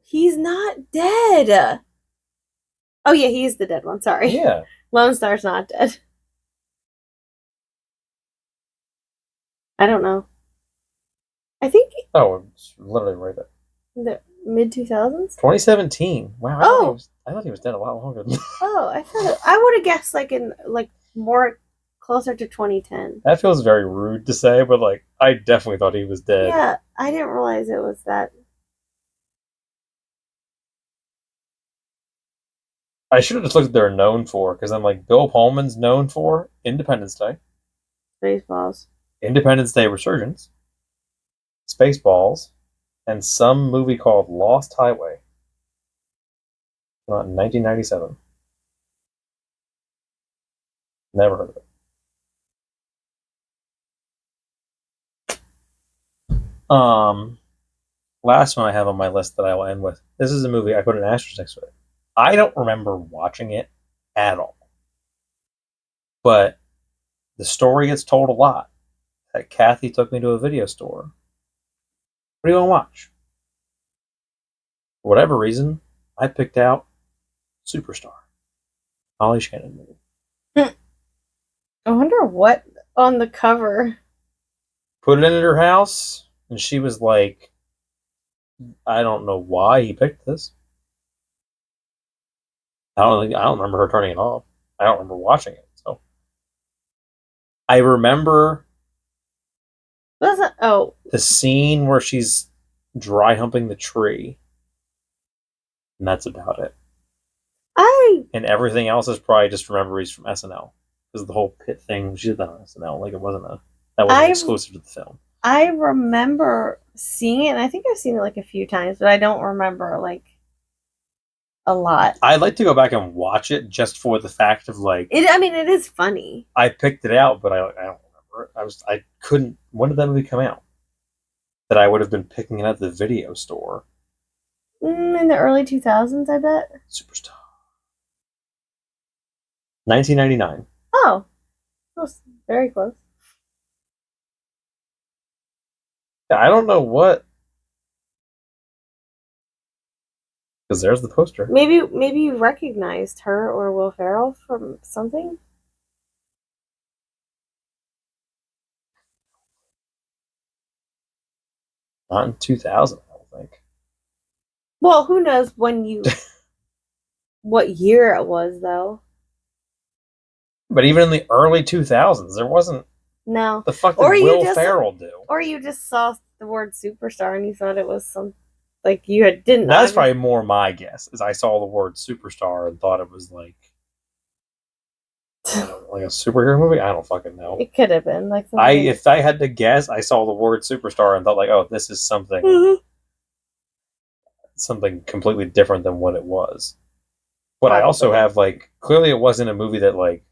He's not dead. Oh yeah, he's the dead one. Sorry. Yeah. Lone Star's not dead. I don't know. I think. Oh, it's literally right there. The mid 2000s. 2017. Wow. I thought he was dead a lot longer. Oh, I would have guessed like in more closer to 2010. That feels very rude to say, but like I definitely thought he was dead. Yeah, I didn't realize it was that. I should have just looked at what they're known for, because I'm like, Bill Pullman's known for Independence Day. Spaceballs. Independence Day Resurgence. Spaceballs. And some movie called Lost Highway. Came out in 1997. Never heard of it. Last one I have on my list that I will end with. This is a movie I put an asterisk next to it. I don't remember watching it at all, but the story gets told a lot. That Kathy took me to a video store. What do you want to watch? For whatever reason, I picked out Superstar. Molly Shannon movie. I wonder what on the cover. Put it in her house, and she was like, I don't know why he picked this. I don't remember her turning it off. I don't remember watching it. So I remember the scene where she's dry humping the tree, and that's about it. And everything else is probably just memories from SNL because the whole pit thing she did that on SNL. Like that wasn't exclusive to the film. I remember seeing it, and I think I've seen it like a few times, but I don't remember like a lot. I'd like to go back and watch it just for the fact of like it. I mean, it is funny. I picked it out, but I don't remember it. I couldn't. When did that movie come out? That I would have been picking it at the video store. In the early 2000s, I bet. Superstar. 1999. Oh, close. Very close. I don't know what. Because there's the poster. Maybe you recognized her or Will Ferrell from something. Not in 2000, I don't think. Well, who knows when you what year it was though. But even in the early 2000s, there wasn't. No. The fuck did Will Ferrell do? Or you just saw the word superstar and you thought it was some like you didn't. That's probably more my guess. Is I saw the word superstar and thought it was like like a superhero movie. I don't fucking know. It could have been like something. If I had to guess, I saw the word superstar and thought like, oh, this is something something completely different than what it was. But I also have like clearly it wasn't a movie that like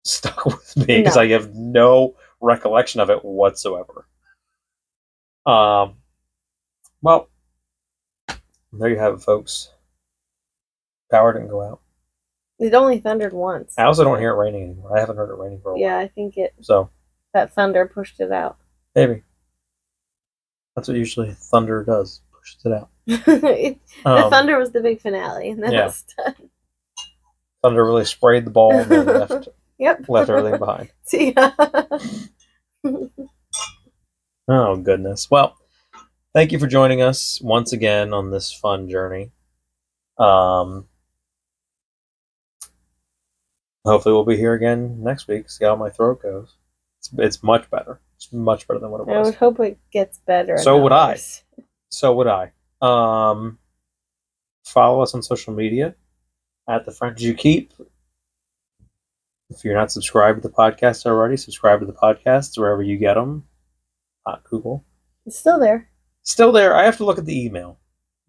stuck with me because I have no recollection of it whatsoever. Well, there you have it, folks. Power didn't go out. It only thundered once. I also don't hear it raining anymore. I haven't heard it raining for a while. Yeah, I think that thunder pushed it out. Maybe. That's what usually thunder does. Pushes it out. The thunder was the big finale, and then it was done. Thunder really sprayed the ball and then left left everything behind. See Oh, goodness. Well, thank you for joining us once again on this fun journey. Hopefully we'll be here again next week, see how my throat goes. It's much better. It's much better than what it was. I would hope it gets better. So would I. Follow us on social media at The Friends You Keep. If you're not subscribed to the podcast already, subscribe to the podcast wherever you get them. Not Google. It's still there. Still there. I have to look at the email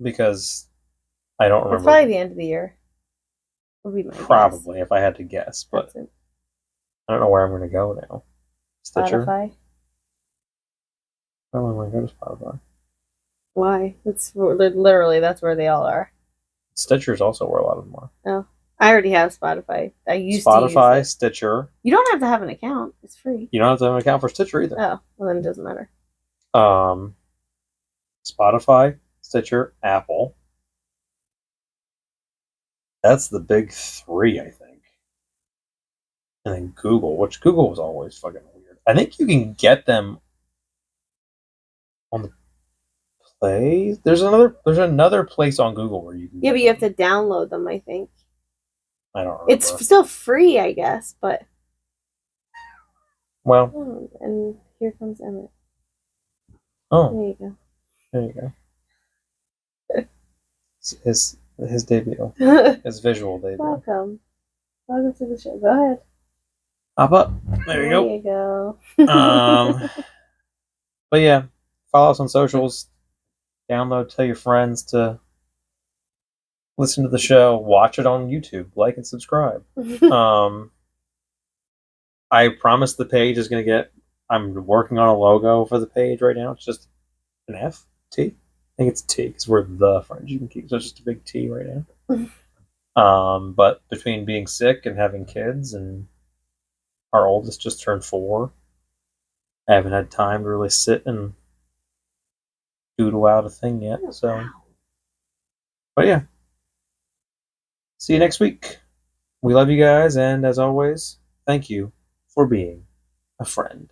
because I don't remember. It's probably the end of the year. Would be my probably, guess. If I had to guess. But I don't know where I'm going to go now. Stitcher? Spotify? I don't want to go to Spotify. Why? It's literally, that's where they all are. Stitcher's also where a lot of them are. Oh. I already have Spotify. I used Spotify, to use it. Stitcher. You don't have to have an account. It's free. You don't have to have an account for Stitcher either. Oh, well then it doesn't matter. Spotify, Stitcher, Apple. That's the big three, I think. And then Google, which Google was always fucking weird. I think you can get them on the Play. There's another place on Google where you can. Yeah, but you have to download them, I think. I don't remember. It's still free, I guess, but. Well. Oh, and here comes Emmett. Oh. There you go. There you go. His debut. His visual debut. Welcome. Welcome to the show. Go ahead. Hop up. There you go. There you go. But yeah, follow us on socials. Download, tell your friends to listen to the show, watch it on YouTube, like and subscribe. Um, I promise the page is going to get. I'm working on a logo for the page right now. It's just an F T. I think it's T because we're the French. You can keep. So it's just a big T right now. But between being sick and having kids, and our oldest just turned 4, I haven't had time to really sit and doodle out a thing yet. So, but yeah, see you next week. We love you guys, and as always, thank you for being a friend.